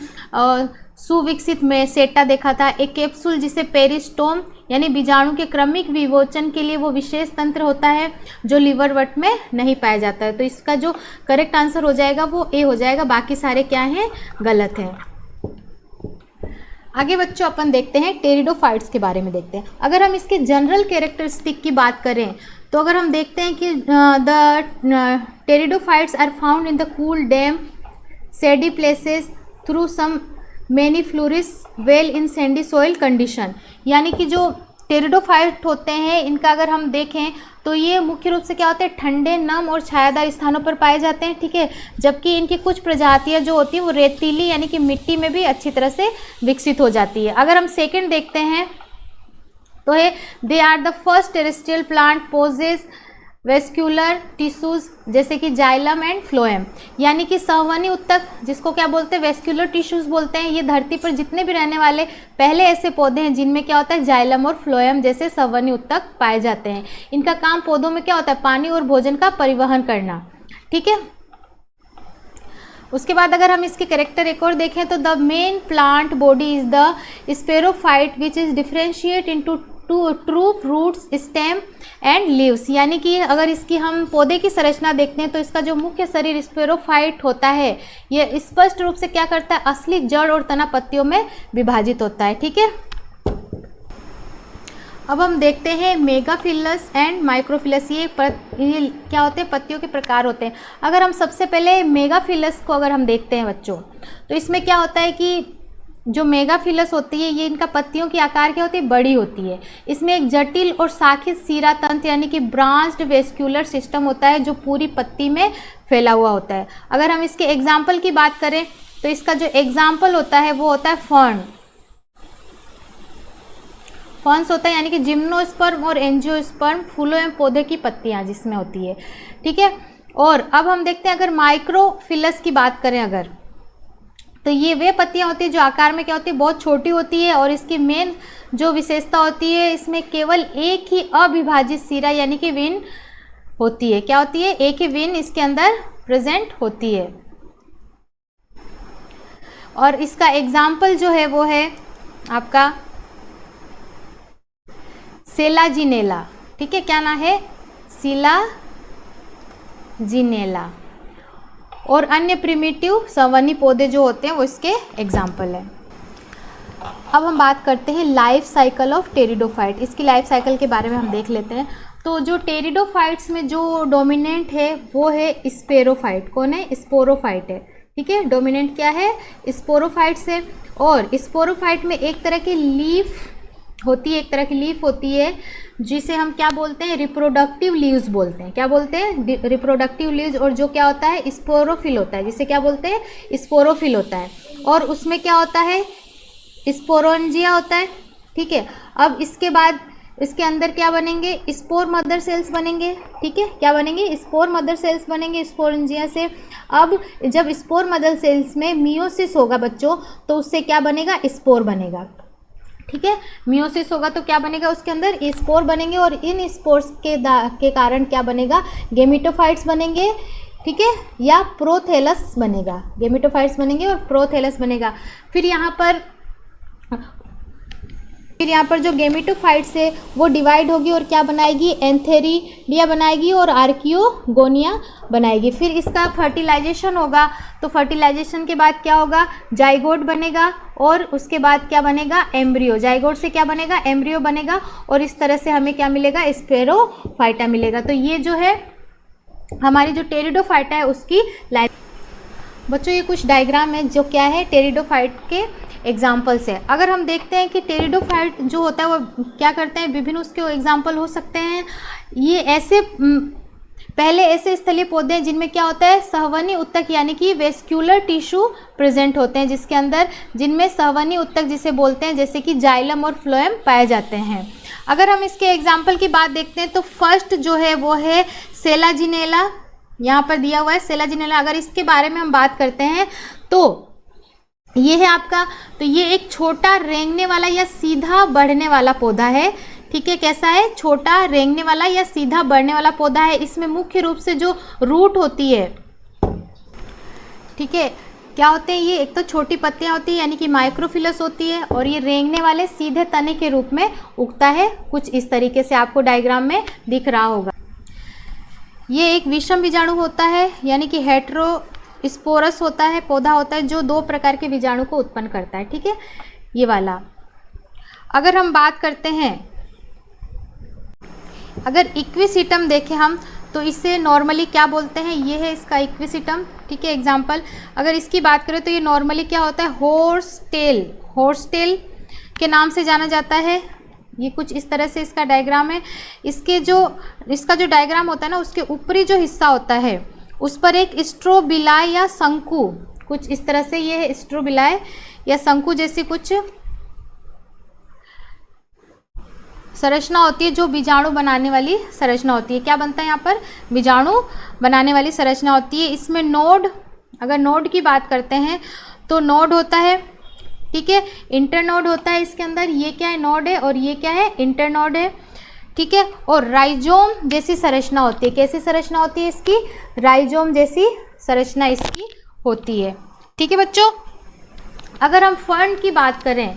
सुविकसित में सेटा देखा था, एक कैप्सूल जिसे पेरिस्टोम यानी बीजाणु के क्रमिक विमोचन के लिए वो विशेष तंत्र होता है जो लिवरवर्ट में नहीं पाया जाता है। तो इसका जो करेक्ट आंसर हो जाएगा वो ए हो जाएगा, बाकी सारे क्या हैं? गलत हैं। आगे बच्चों अपन देखते हैं टेरिडोफाइट्स के बारे में देखते हैं। अगर हम इसके जनरल कैरेक्टरिस्टिक की बात करें तो अगर हम देखते हैं कि the pteridophytes are found in the cool damp shady places through some many flourish well in sandy soil condition. यानी कि जो टेरिडोफाइट होते हैं इनका अगर हम देखें तो ये मुख्य रूप से क्या होते हैं? ठंडे, नम और छायादार स्थानों पर पाए जाते हैं, ठीक है, जबकि इनकी कुछ प्रजातियां जो होती हैं वो रेतीली यानी कि मिट्टी में भी अच्छी तरह से विकसित हो जाती है। अगर हम सेकंड देखते हैं तो है they are the first terrestrial plant possess vascular tissues जैसे कि जाइलम एंड फ्लोएम, यानी कि संवहनी उत्तक, जिसको क्या बोलते हैं? वेस्क्यूलर टिश्यूज बोलते हैं। ये धरती पर जितने भी रहने वाले पहले ऐसे पौधे हैं जिनमें क्या होता है? जाइलम और फ्लोएम जैसे संवहनी उत्तक पाए जाते हैं। इनका काम पौधों में क्या होता है? पानी और भोजन का परिवहन करना, ठीक है। उसके बाद अगर हम इसके कैरेक्टर एक और देखें तो the main plant body is the sporophyte which is differentiate into true, roots, stem and leaves. यानी कि अगर इसकी हम पौधे की संरचना देखते हैं तो इसका जो मुख्य शरीर स्पेरोफाइट होता है ये स्पष्ट रूप से क्या करता है? असली जड़ और तना पत्तियों में विभाजित होता है, ठीक है। अब हम देखते हैं मेगाफिलस एंड माइक्रोफिलस। ये क्या होते हैं? पत्तियों के प्रकार होते हैं। अगर हम सबसे पहले मेगाफिलस को अगर हम देखते हैं बच्चों, तो इसमें क्या होता है कि जो मेगाफिलस होती है ये इनका पत्तियों की आकार क्या होती है? बड़ी होती है। इसमें एक जटिल और शाखित सीरा तंत्र यानी कि ब्रांच्ड वेस्क्यूलर सिस्टम होता है जो पूरी पत्ती में फैला हुआ होता है। अगर हम इसके एग्जाम्पल की बात करें तो इसका जो एग्जाम्पल होता है वो होता है फर्न। फर्न्स होता है यानी कि जिम्नोस्पर्म और एंजियोस्पर्म, फूलों एवं पौधे की पत्तियां जिसमें होती है, ठीक है। और अब हम देखते हैं अगर माइक्रोफिलस की बात करें, अगर तो ये वे पत्तियां होती है जो आकार में क्या होती है, बहुत छोटी होती है, और इसकी मेन जो विशेषता होती है, इसमें केवल एक ही अविभाजित सिरा यानी कि वेन होती है। क्या होती है? एक ही वेन इसके अंदर प्रेजेंट होती है। और इसका एग्जाम्पल जो है वो है आपका सेलाजिनेला। ठीक है, क्या नाम है? सेलाजिनेला। और अन्य प्रिमिटिव संवहनी पौधे जो होते हैं वो इसके एग्जाम्पल हैं। अब हम बात करते हैं लाइफ साइकिल ऑफ टेरिडोफाइट। इसकी लाइफ साइकिल के बारे में हम देख लेते हैं। तो जो टेरिडोफाइट्स में जो डोमिनेंट है वो है स्पोरोफाइट। कौन है? स्पोरोफाइट है। ठीक है, डोमिनेंट क्या है? स्पोरोफाइट्स है। और स्पोरोफाइट में एक तरह की लीफ होती है, जिसे हम क्या बोलते हैं? रिप्रोडक्टिव लीव्स बोलते हैं। क्या बोलते हैं? Reproductive leaves. और जो क्या होता है? स्पोरोफिल होता है, जिसे क्या बोलते हैं? स्पोरोफिल होता है। और उसमें क्या होता है? स्पोरोंजिया होता है। ठीक है, अब इसके बाद इसके अंदर क्या बनेंगे? स्पोर मदर सेल्स बनेंगे। ठीक है, क्या बनेंगे? स्पोर मदर सेल्स बनेंगे स्पोरेंजिया से। अब जब स्पोर मदर सेल्स में मियोसिस होगा बच्चों, तो उससे क्या बनेगा? स्पोर बनेगा। ठीक है, मियोसिस होगा तो क्या बनेगा? उसके अंदर स्पोर बनेंगे, और इन स्पोर्स के कारण क्या बनेगा? गेमिटोफाइट्स बनेंगे। ठीक है, या प्रोथेलस बनेगा। गेमिटोफाइट्स बनेंगे और प्रोथेलस बनेगा। फिर यहाँ पर जो गेमिटोफाइट्स है वो डिवाइड होगी और क्या बनाएगी? एंथेरिडिया बनाएगी और आर्कियोगोनिया बनाएगी। फिर इसका फर्टिलाइजेशन होगा, तो फर्टिलाइजेशन के बाद क्या होगा? जाइगोट बनेगा, और उसके बाद क्या बनेगा? एम्ब्रियो। जाइगोट से क्या बनेगा? एम्ब्रियो बनेगा, और इस तरह से हमें क्या मिलेगा? स्पेरोफाइटा मिलेगा। तो ये जो है हमारी जो टेरिडोफाइटा है उसकी लाइफ। बच्चों ये कुछ डायग्राम है जो क्या है? टेरिडोफाइट के एग्जाम्पल्स है। अगर हम देखते हैं कि टेरिडोफाइट जो होता है वो क्या करते हैं, विभिन्न उसके एग्जाम्पल हो सकते हैं। ये ऐसे पहले ऐसे स्थलीय पौधे हैं जिनमें क्या होता है? सहवनी उत्तक यानी कि वेस्क्यूलर टिश्यू प्रेजेंट होते हैं, जिसके अंदर जिनमें सहवनी उत्तक जिसे बोलते हैं, जैसे कि जाइलम और फ्लोएम पाए जाते हैं। अगर हम इसके एग्जाम्पल की बात देखते हैं तो फर्स्ट जो है वो है सेलाजिनेला। यहाँ पर दिया हुआ है सेलाजिनेला। अगर इसके बारे में हम बात करते हैं तो ये है आपका, तो ये एक छोटा रेंगने वाला या सीधा बढ़ने वाला पौधा है। ठीक है, कैसा है? छोटा रेंगने वाला या सीधा बढ़ने वाला पौधा है। इसमें मुख्य रूप से जो रूट होती है, ठीक है, क्या होते हैं? ये एक तो छोटी पत्तियां होती है यानी कि माइक्रोफिलस होती है, और ये रेंगने वाले सीधे तने के रूप में उगता है। कुछ इस तरीके से आपको डायग्राम में दिख रहा होगा। ये एक विषम बीजाणु होता है यानी कि हेटेरोस्पोरस होता है, पौधा होता है जो 2 प्रकार के बीजाणु को उत्पन्न करता है। ठीक है, ये वाला। अगर हम बात करते हैं, अगर इक्विसिटम देखें हम तो इसे नॉर्मली क्या बोलते हैं? ये है इसका इक्विसिटम। ठीक है, एग्जाम्पल अगर इसकी बात करें तो ये नॉर्मली क्या होता है? हॉर्स टेल के नाम से जाना जाता है। ये कुछ इस तरह से इसका डायग्राम है। इसका जो डायग्राम होता है ना, उसके ऊपरी जो हिस्सा होता है उस पर एक स्ट्रोबिलाय या शंकु, कुछ इस तरह से ये है स्ट्रोबिलाय या शंकु जैसी कुछ संरचना होती है, जो बीजाणु बनाने वाली संरचना होती है। क्या बनता है यहाँ पर? बीजाणु बनाने वाली संरचना होती है। इसमें नोड, अगर नोड की बात करते हैं तो नोड होता है। ठीक है, इंटरनोड होता है इसके अंदर। ये क्या है? नोड है, और ये क्या है? इंटरनोड है। ठीक है, और राइजोम जैसी संरचना होती है। कैसी संरचना होती है इसकी? राइजोम जैसी संरचना इसकी होती है। ठीक है बच्चों, अगर हम फर्न की बात करें,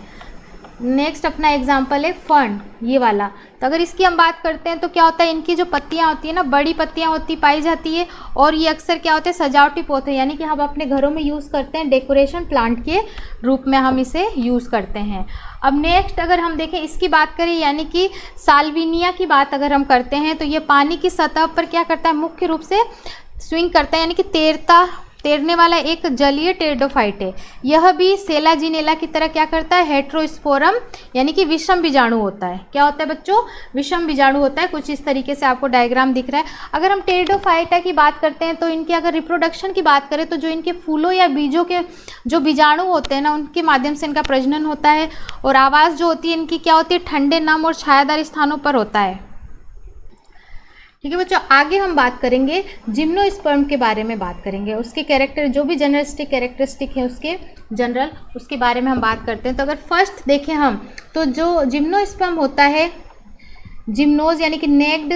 नेक्स्ट अपना एग्जाम्पल है फर्न, ये वाला। तो अगर इसकी हम बात करते हैं तो क्या होता है? इनकी जो पत्तियां होती है ना, बड़ी पत्तियां होती पाई जाती है, और ये अक्सर क्या होते हैं? सजावटी पौधे, यानी कि हम अपने घरों में यूज़ करते हैं, डेकोरेशन प्लांट के रूप में हम इसे यूज़ करते हैं। अब नेक्स्ट अगर हम देखें इसकी बात करें, यानी कि साल्विनिया की बात अगर हम करते हैं तो ये पानी की सतह पर क्या करता है? मुख्य रूप से स्विंग करता है, यानी कि तैरने वाला एक जलीय टेरिडोफाइट है। यह भी सेलाजिनेला की तरह क्या करता है? हेट्रोस्पोरम यानी कि विषम बीजाणु होता है। क्या होता है बच्चों? विषम बीजाणु होता है। कुछ इस तरीके से आपको डायग्राम दिख रहा है। अगर हम टेरिडोफाइटा की बात करते हैं तो इनकी अगर रिप्रोडक्शन की बात करें तो जो इनके फूलों या बीजों के जो बीजाणु होते हैं ना, उनके माध्यम से इनका प्रजनन होता है। और आवाज़ जो होती है इनकी क्या होती है? ठंडे, नम और छायादार स्थानों पर होता है। ठीक है बच्चों, आगे हम बात करेंगे जिम्नोस्पर्म के बारे में बात करेंगे, उसके कैरेक्टर जो भी जनरलिस्टिक कैरेक्टरिस्टिक है उसके जनरल, उसके बारे में हम बात करते हैं। तो अगर फर्स्ट देखें हम, तो जो जिम्नोस्पर्म होता है, जिम्नोज यानी कि naked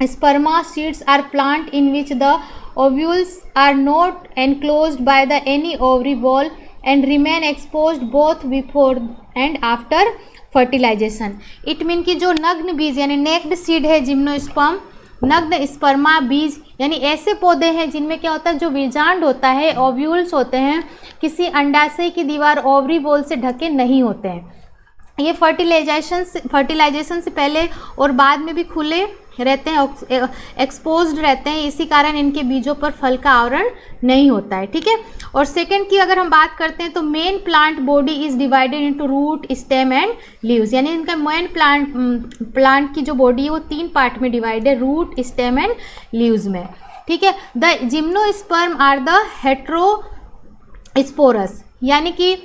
sperma seeds are plant in which the ovules are not enclosed by the any ovary wall and remain exposed both before and after fertilisation. It mean कि जो नग्न बीज यानी नेक्ड सीड है जिम्नोस्पर्म, नग्न स्पर्मा बीज यानी ऐसे पौधे हैं जिनमें क्या होता है, जो बीजांड होता है, ओव्यूल्स होते हैं, किसी अंडाशय की दीवार ओवरी बॉल से ढके नहीं होते हैं। ये फर्टिलाइजेशन से पहले और बाद में भी खुले रहते हैं, एक्सपोज्ड रहते हैं, इसी कारण इनके बीजों पर फल का आवरण नहीं होता है। ठीक है, और सेकंड की अगर हम बात करते हैं तो main plant body is divided into root, stem and leaves, यानी इनका मेन प्लांट की जो बॉडी है वो 3 पार्ट में डिवाइड है, रूट, स्टेम एंड लीव्स में। ठीक है, the gymnosperm are the heterosporous, यानी कि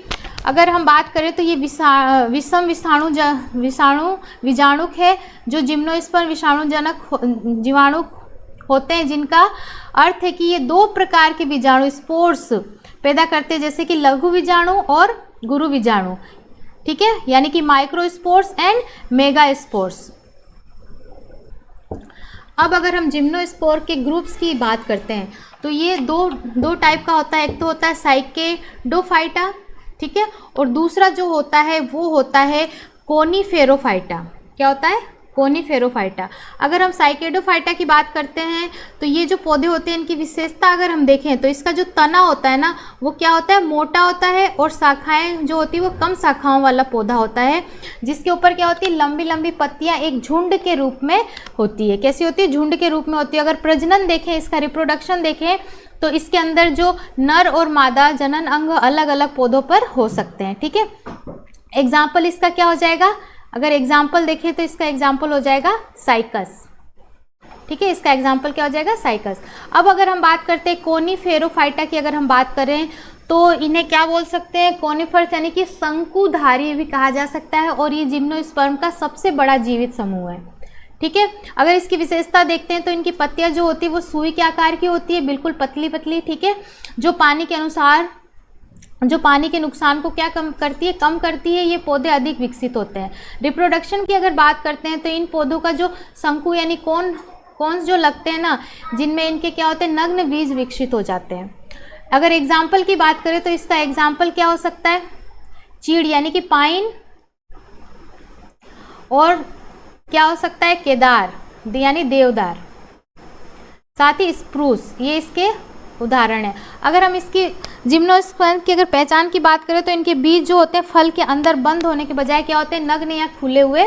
अगर हम बात करें तो ये विषम विजाणुक है, जो जिम्नोस्पर्म जीवाणु होते हैं, जिनका अर्थ है कि ये 2 प्रकार के बीजाणु स्पोर्स पैदा करते हैं, जैसे कि लघु बीजाणु और गुरु बीजाणु। ठीक है, यानी कि माइक्रोस्पोर्स एंड मेगा स्पोर्स। अब अगर हम जिम्नोस्पोर के ग्रुप्स की बात करते हैं तो ये दो टाइप का होता है, एक तो होता है साइकेडोफाइटा, ठीक है, और दूसरा जो होता है वो होता है कोनीफेरोफाइटा। क्या होता है? कोनीफेरोफाइटा। अगर हम साइकेडोफाइटा की बात करते हैं तो ये जो पौधे होते हैं इनकी विशेषता अगर हम देखें तो इसका जो तना होता है ना वो क्या होता है, मोटा होता है, और शाखाएं जो होती है वो कम शाखाओं वाला पौधा होता है, जिसके ऊपर क्या होती है, लंबी लंबी पत्तियां एक झुंड के रूप में होती है। कैसी होती है? झुंड के रूप में होती है। अगर प्रजनन देखें, इसका रिप्रोडक्शन देखें तो इसके अंदर जो नर और मादा जनन अंग अलग अलग पौधों पर हो सकते हैं। ठीक है, एग्जाम्पल इसका क्या हो जाएगा? अगर एग्जाम्पल देखें तो इसका एग्जाम्पल हो जाएगा साइकस। ठीक है, इसका एग्जाम्पल क्या हो जाएगा? साइकस। अब अगर हम बात करते हैं कोनीफेरोफाइटा की, अगर हम बात करें तो इन्हें क्या बोल सकते हैं? कोनीफर्स, यानी कि शंकुधारी भी कहा जा सकता है, और ये जिम्नोस्पर्म का सबसे बड़ा जीवित समूह है। ठीक है, अगर इसकी विशेषता देखते हैं तो इनकी पत्तियां जो होती है वो सुई के आकार की होती है, बिल्कुल पतली पतली। ठीक है, जो पानी के नुकसान को क्या कम करती है, ये पौधे अधिक विकसित होते हैं। रिप्रोडक्शन की अगर बात करते हैं तो इन पौधों का जो शंकु यानी कोन्स जो लगते हैं ना, जिनमें इनके क्या होते हैं, नग्न बीज विकसित हो जाते हैं। अगर एग्जाम्पल की बात करें तो इसका एग्जाम्पल क्या हो सकता है? चीड़ यानी कि पाइन, और क्या हो सकता है? केदार यानी देवदार, साथ ही स्प्रूस, ये इसके उदाहरण है। अगर हम इसकी जिम्नोस्पर्म की अगर पहचान की बात करें तो इनके बीज जो होते हैं फल के अंदर बंद होने के बजाय क्या होते हैं, नग्न या खुले हुए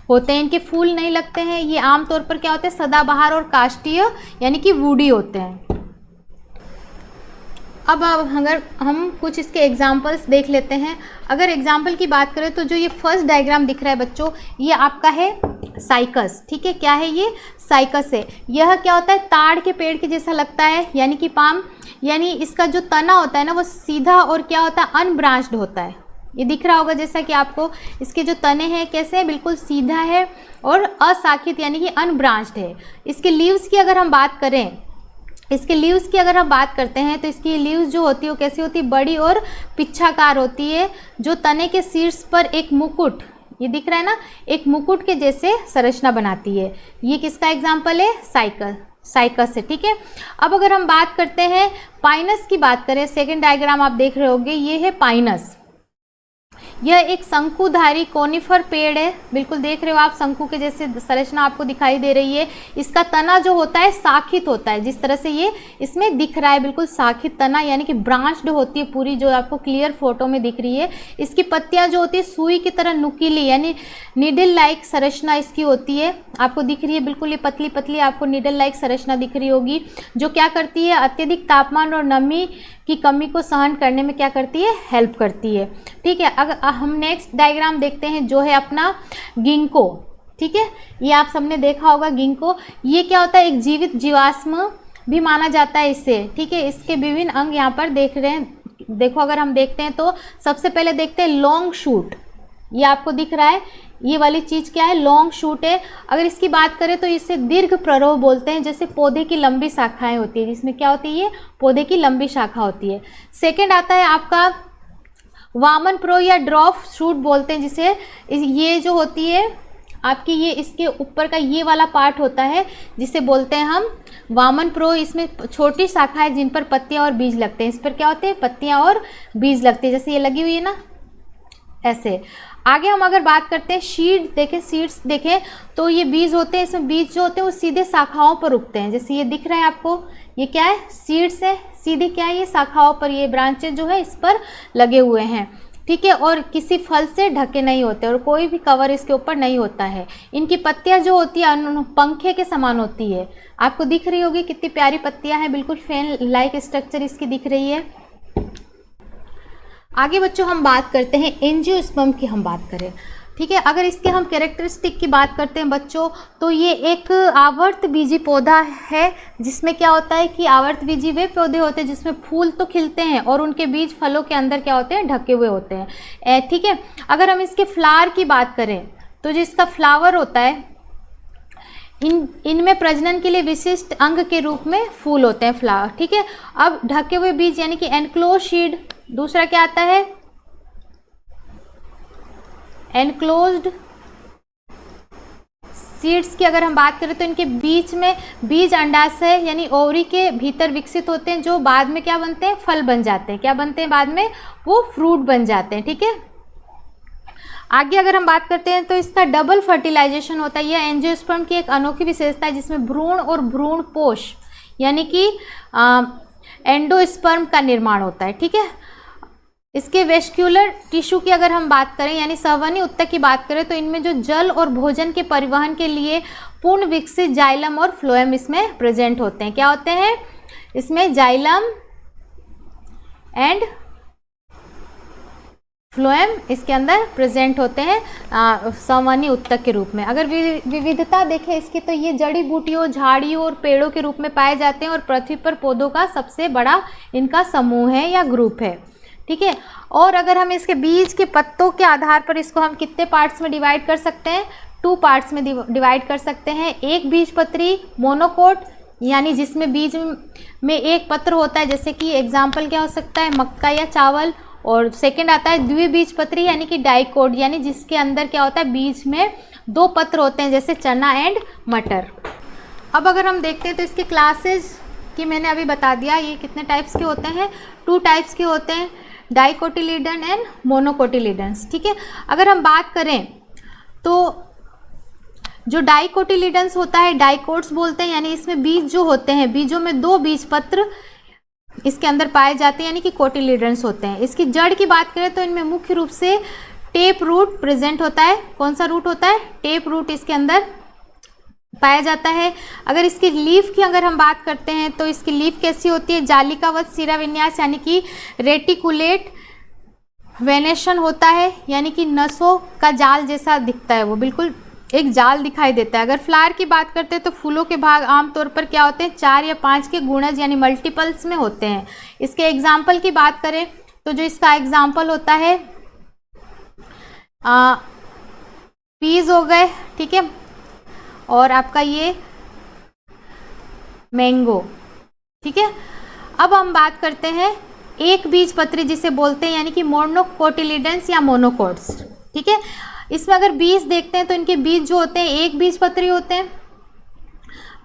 होते हैं। इनके फूल नहीं लगते हैं। ये आमतौर पर क्या होते हैं, सदाबहार और काष्ठीय यानी कि वुडी होते हैं। अब अगर हम कुछ इसके एग्जाम्पल्स देख लेते हैं। अगर एग्जाम्पल की बात करें तो जो ये फर्स्ट डायग्राम दिख रहा है बच्चों, ये आपका है साइकस। ठीक है, क्या है ये? साइकस है। यह क्या होता है, ताड़ के पेड़ के जैसा लगता है, यानी कि पाम, यानी इसका जो तना होता है ना वो सीधा और क्या होता है, अनब्रांच्ड होता है। ये दिख रहा होगा जैसा कि आपको, इसके जो तने हैं कैसे है, बिल्कुल सीधा है और अशाखित यानी कि अनब्रांच्ड है। इसके लीव्स की अगर हम बात करें, इसके लीव्स की अगर हम बात करते हैं तो इसकी लीव्स जो होती है वो कैसी होती है, बड़ी और पिच्छाकार होती है, जो तने के शीर्ष पर एक मुकुट, ये दिख रहा है ना, एक मुकुट के जैसे संरचना बनाती है। ये किसका एग्जाम्पल है? साइकस है। ठीक है, अब अगर हम बात करते हैं पाइनस की बात करें, सेकेंड डायग्राम आप देख रहे होंगे, ये है पाइनस। यह एक शंकुधारी कोनिफर पेड़ है, बिल्कुल देख रहे हो आप, शंकु के जैसे संरचना आपको दिखाई दे रही है। इसका तना जो होता है शाखित होता है, जिस तरह से ये इसमें दिख रहा है, बिल्कुल शाखित तना यानी कि ब्रांच्ड होती है पूरी, जो आपको क्लियर फोटो में दिख रही है। इसकी पत्तियां जो होती है सुई की तरह नुकीली यानी नीडल लाइक संरचना इसकी होती है, आपको दिख रही है, बिल्कुल ये पतली पतली आपको नीडल लाइक संरचना दिख रही होगी, जो क्या करती है, अत्यधिक तापमान और नमी की कमी को सहन करने में क्या करती है, हेल्प करती है। ठीक है, अगर हम नेक्स्ट डायग्राम देखते हैं जो है अपना गिंको। ठीक है, ये आप सबने देखा होगा गिंको। ये क्या होता है, एक जीवित जीवाश्म भी माना जाता है इससे। ठीक है, इसके विभिन्न अंग यहाँ पर देख रहे हैं, देखो अगर हम देखते हैं तो सबसे पहले देखते हैं लॉन्ग शूट, ये आपको दिख रहा है, ये वाली चीज़ क्या है, लॉन्ग शूट है। अगर इसकी बात करें तो इसे दीर्घ प्ररोह बोलते हैं, जैसे पौधे की लंबी शाखाएं होती है, जिसमें क्या होती है, ये पौधे की लंबी शाखा होती है। सेकेंड आता है आपका वामन प्रो या ड्रॉप शूट बोलते हैं, जिसे ये जो होती है आपकी, ये इसके ऊपर का ये वाला पार्ट होता है जिसे बोलते हैं हम वामन प्रो। इसमें छोटी शाखा है जिन पर पत्तियां और बीज लगते हैं। इस पर क्या होते हैं, पत्तियां और बीज लगते हैं, जैसे ये लगी हुई है ना, ऐसे। आगे हम अगर बात करते हैं सीड देखें, सीड्स देखें तो ये बीज होते हैं, इसमें बीज जो होते हैं वो सीधे शाखाओं पर उगते हैं। जैसे ये दिख रहा है आपको, ये क्या है, सीड्स है, सीधे क्या है, ये शाखाओं पर, ये ब्रांचेज जो है इस पर लगे हुए हैं, ठीक है। और किसी फल से ढके नहीं होते और कोई भी कवर इसके ऊपर नहीं होता है। इनकी पत्तियां जो होती है पंखे के समान होती है। आपको दिख रही होगी कितनी प्यारी पत्तियां हैं, बिल्कुल फैन लाइक स्ट्रक्चर इसकी दिख रही है। आगे बच्चों हम बात करते हैं एंजियोस्पर्म की, हम बात करें, ठीक है। अगर इसके हम कैरेक्टरिस्टिक की बात करते हैं बच्चों, तो ये एक आवर्त बीजी पौधा है, जिसमें क्या होता है कि आवर्त बीजी वे पौधे होते हैं जिसमें फूल तो खिलते हैं और उनके बीज फलों के अंदर क्या होते हैं, ढके हुए होते हैं, ठीक है। अगर हम इसके फ्लावर की बात करें तो जो इसका फ्लावर होता है, इनमें प्रजनन के लिए विशिष्ट अंग के रूप में फूल होते हैं, फ्लावर, ठीक है। अब ढके हुए बीज यानी कि एनक्लोज सीड। दूसरा क्या आता है, एनक्लोज्ड सीड्स की अगर हम बात करें तो इनके बीच में बीज अंडाशय यानी ओवरी के भीतर विकसित होते हैं, जो बाद में क्या बनते हैं, फल बन जाते हैं। क्या बनते हैं बाद में, वो फ्रूट बन जाते हैं, ठीक है। आगे अगर हम बात करते हैं तो इसका डबल फर्टिलाइजेशन होता है। यह एंजियोस्पर्म की एक अनोखी विशेषता है, जिसमें भ्रूण और भ्रूणपोष यानी कि एंडोस्पर्म का निर्माण होता है, ठीक है। इसके वेस्क्यूलर टिश्यू की अगर हम बात करें यानी संवहनी ऊतक की बात करें तो इनमें जो जल और भोजन के परिवहन के लिए पूर्ण विकसित जाइलम और फ्लोएम इसमें प्रेजेंट होते हैं। क्या होते हैं इसमें, जाइलम एंड फ्लोएम इसके अंदर प्रेजेंट होते हैं संवहनी ऊतक के रूप में। अगर विविधता देखें इसकी तो ये जड़ी बूटियों, झाड़ियों और पेड़ों के रूप में पाए जाते हैं और पृथ्वी पर पौधों का सबसे बड़ा इनका समूह है या ग्रुप है, ठीक है। और अगर हम इसके बीज के पत्तों के आधार पर इसको हम कितने पार्ट्स में डिवाइड कर सकते हैं, 2 पार्ट्स में डिवाइड कर सकते हैं। एक बीजपत्री मोनोकोट यानी जिसमें बीज में एक पत्र होता है, जैसे कि एग्जाम्पल क्या हो सकता है, मक्का या चावल। और सेकंड आता है द्विबीजपत्री यानी कि डाइकोट यानी जिसके अंदर क्या होता है, बीज में 2 पत्र होते हैं, जैसे चना एंड मटर। अब अगर हम देखते हैं तो इसके क्लासेस की मैंने अभी बता दिया, ये कितने टाइप्स के होते हैं, 2 टाइप्स के होते हैं, डाइकोटिलीडन एंड मोनोकोटिलीडन्स, ठीक है। अगर हम बात करें तो जो डाइकोटिलीडन्स होता है डाइकोट्स बोलते हैं, यानी इसमें बीज जो होते हैं, बीजों में 2 बीज पत्र इसके अंदर पाए जाते हैं, यानी कि कोटिलीडन्स होते हैं। इसकी जड़ की बात करें तो इनमें मुख्य रूप से टेप रूट प्रेजेंट होता है। कौन सा रूट होता है, टेप रूट इसके अंदर पाया जाता है। अगर इसकी लीफ की अगर हम बात करते हैं तो इसकी लीफ कैसी होती है, जालिकावत सिरा विन्यास यानी कि रेटिकुलेट वेनेशन होता है, यानी कि नसों का जाल जैसा दिखता है, वो बिल्कुल एक जाल दिखाई देता है। अगर फ्लावर की बात करते हैं तो फूलों के भाग आमतौर पर क्या होते हैं, 4 या 5 के गुणज यानी मल्टीपल्स में होते हैं। इसके एग्जाम्पल की बात करें तो जो इसका एग्जाम्पल होता है पीज हो गए, ठीक है, और आपका ये मैंगो, ठीक है। अब हम बात करते हैं एक बीज पत्री जिसे बोलते हैं, यानी कि मोनोकोटिलीडन्स या मोनोकोट्स, ठीक है। इसमें अगर बीज देखते हैं तो इनके बीज जो होते हैं एक बीज पत्री होते हैं।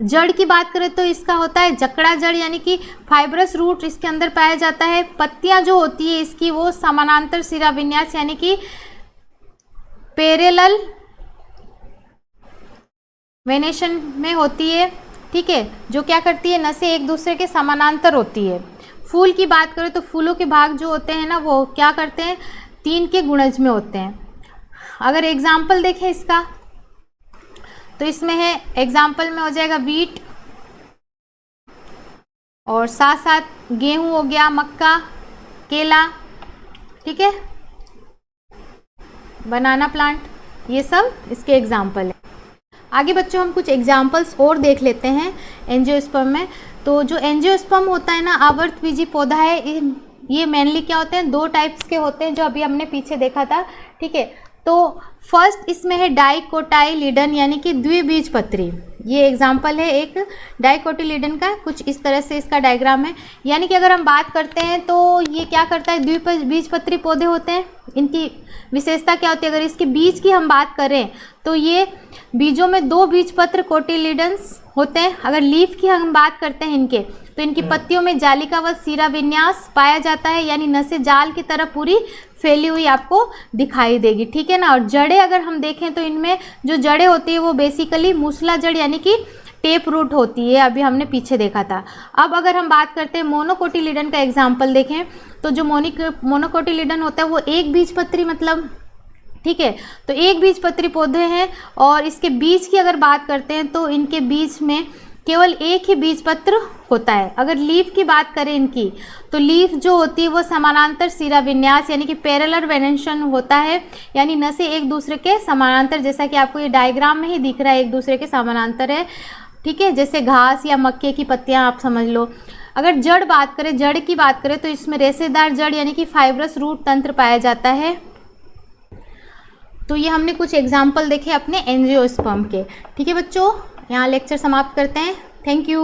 जड़ की बात करें तो इसका होता है जकड़ा जड़ यानी कि फाइब्रस रूट इसके अंदर पाया जाता है। पत्तियां जो होती है इसकी वो समानांतर सिरा विन्यास यानी कि पैरेलल वेनेशन में होती है, ठीक है, जो क्या करती है, नसें एक दूसरे के समानांतर होती है। फूल की बात करें तो फूलों के भाग जो होते हैं ना वो क्या करते हैं, 3 के गुणज में होते हैं। अगर एग्जाम्पल देखें इसका तो इसमें है, एग्जाम्पल में हो जाएगा वीट और साथ साथ गेहूं हो गया, मक्का, केला, ठीक है, बनाना प्लांट, ये सब इसके एग्जाम्पल है। आगे बच्चों हम कुछ एग्जाम्पल्स और देख लेते हैं एंजियोस्पर्म में। तो जो एंजियोस्पर्म होता है ना, आवर्तबीजी पौधा है, ये मेनली क्या होते हैं, 2 टाइप्स के होते हैं जो अभी हमने पीछे देखा था, ठीक है। तो फर्स्ट इसमें है डाइकोटाइलिडन यानी कि द्विबीजपत्री। ये एग्जाम्पल है एक डाइकोटिलिडन का, कुछ इस तरह से इसका डायग्राम है। यानी कि अगर हम बात करते हैं तो ये क्या करता है, द्विबीजपत्री पौधे होते हैं। इनकी विशेषता क्या होती है, अगर इसके बीज की हम बात करें तो ये बीजों में 2 बीजपत्र कोटिलिडन्स होते हैं। अगर लीफ की हम बात करते हैं इनके, तो इनकी पत्तियों में जालिकावत सिरा विन्यास पाया जाता है, यानी नसें जाल की तरह पूरी फैली हुई आपको दिखाई देगी, ठीक है ना। और जड़ें अगर हम देखें तो इनमें जो जड़ें होती है वो बेसिकली मूसला जड़ यानी कि टेप रूट होती है, अभी हमने पीछे देखा था। अब अगर हम बात करते हैं मोनोकोटिलिडन का एग्जाम्पल देखें तो जो मोनोकोटिलिडन होता है वो एक बीजपत्री मतलब, ठीक है, तो एक बीजपत्री पौधे हैं। और इसके बीज की अगर बात करते हैं तो इनके बीज में केवल एक ही बीजपत्र होता है। अगर लीफ की बात करें इनकी, तो लीफ जो होती है वो समानांतर सिरा विन्यास यानी कि पैरेलल वेनेशन होता है, यानी नसें एक दूसरे के समानांतर, जैसा कि आपको ये डायग्राम में ही दिख रहा है, एक दूसरे के समानांतर है, ठीक है, जैसे घास या मक्के की पत्तियां आप समझ लो। अगर जड़ बात करें, जड़ की बात करें तो इसमें रेशेदार जड़ यानी कि फाइब्रस रूट तंत्र पाया जाता है। तो ये हमने कुछ एग्जाम्पल देखे अपने एंजियोस्पर्म के, ठीक है बच्चों। यहाँ लेक्चर समाप्त करते हैं। Thank you.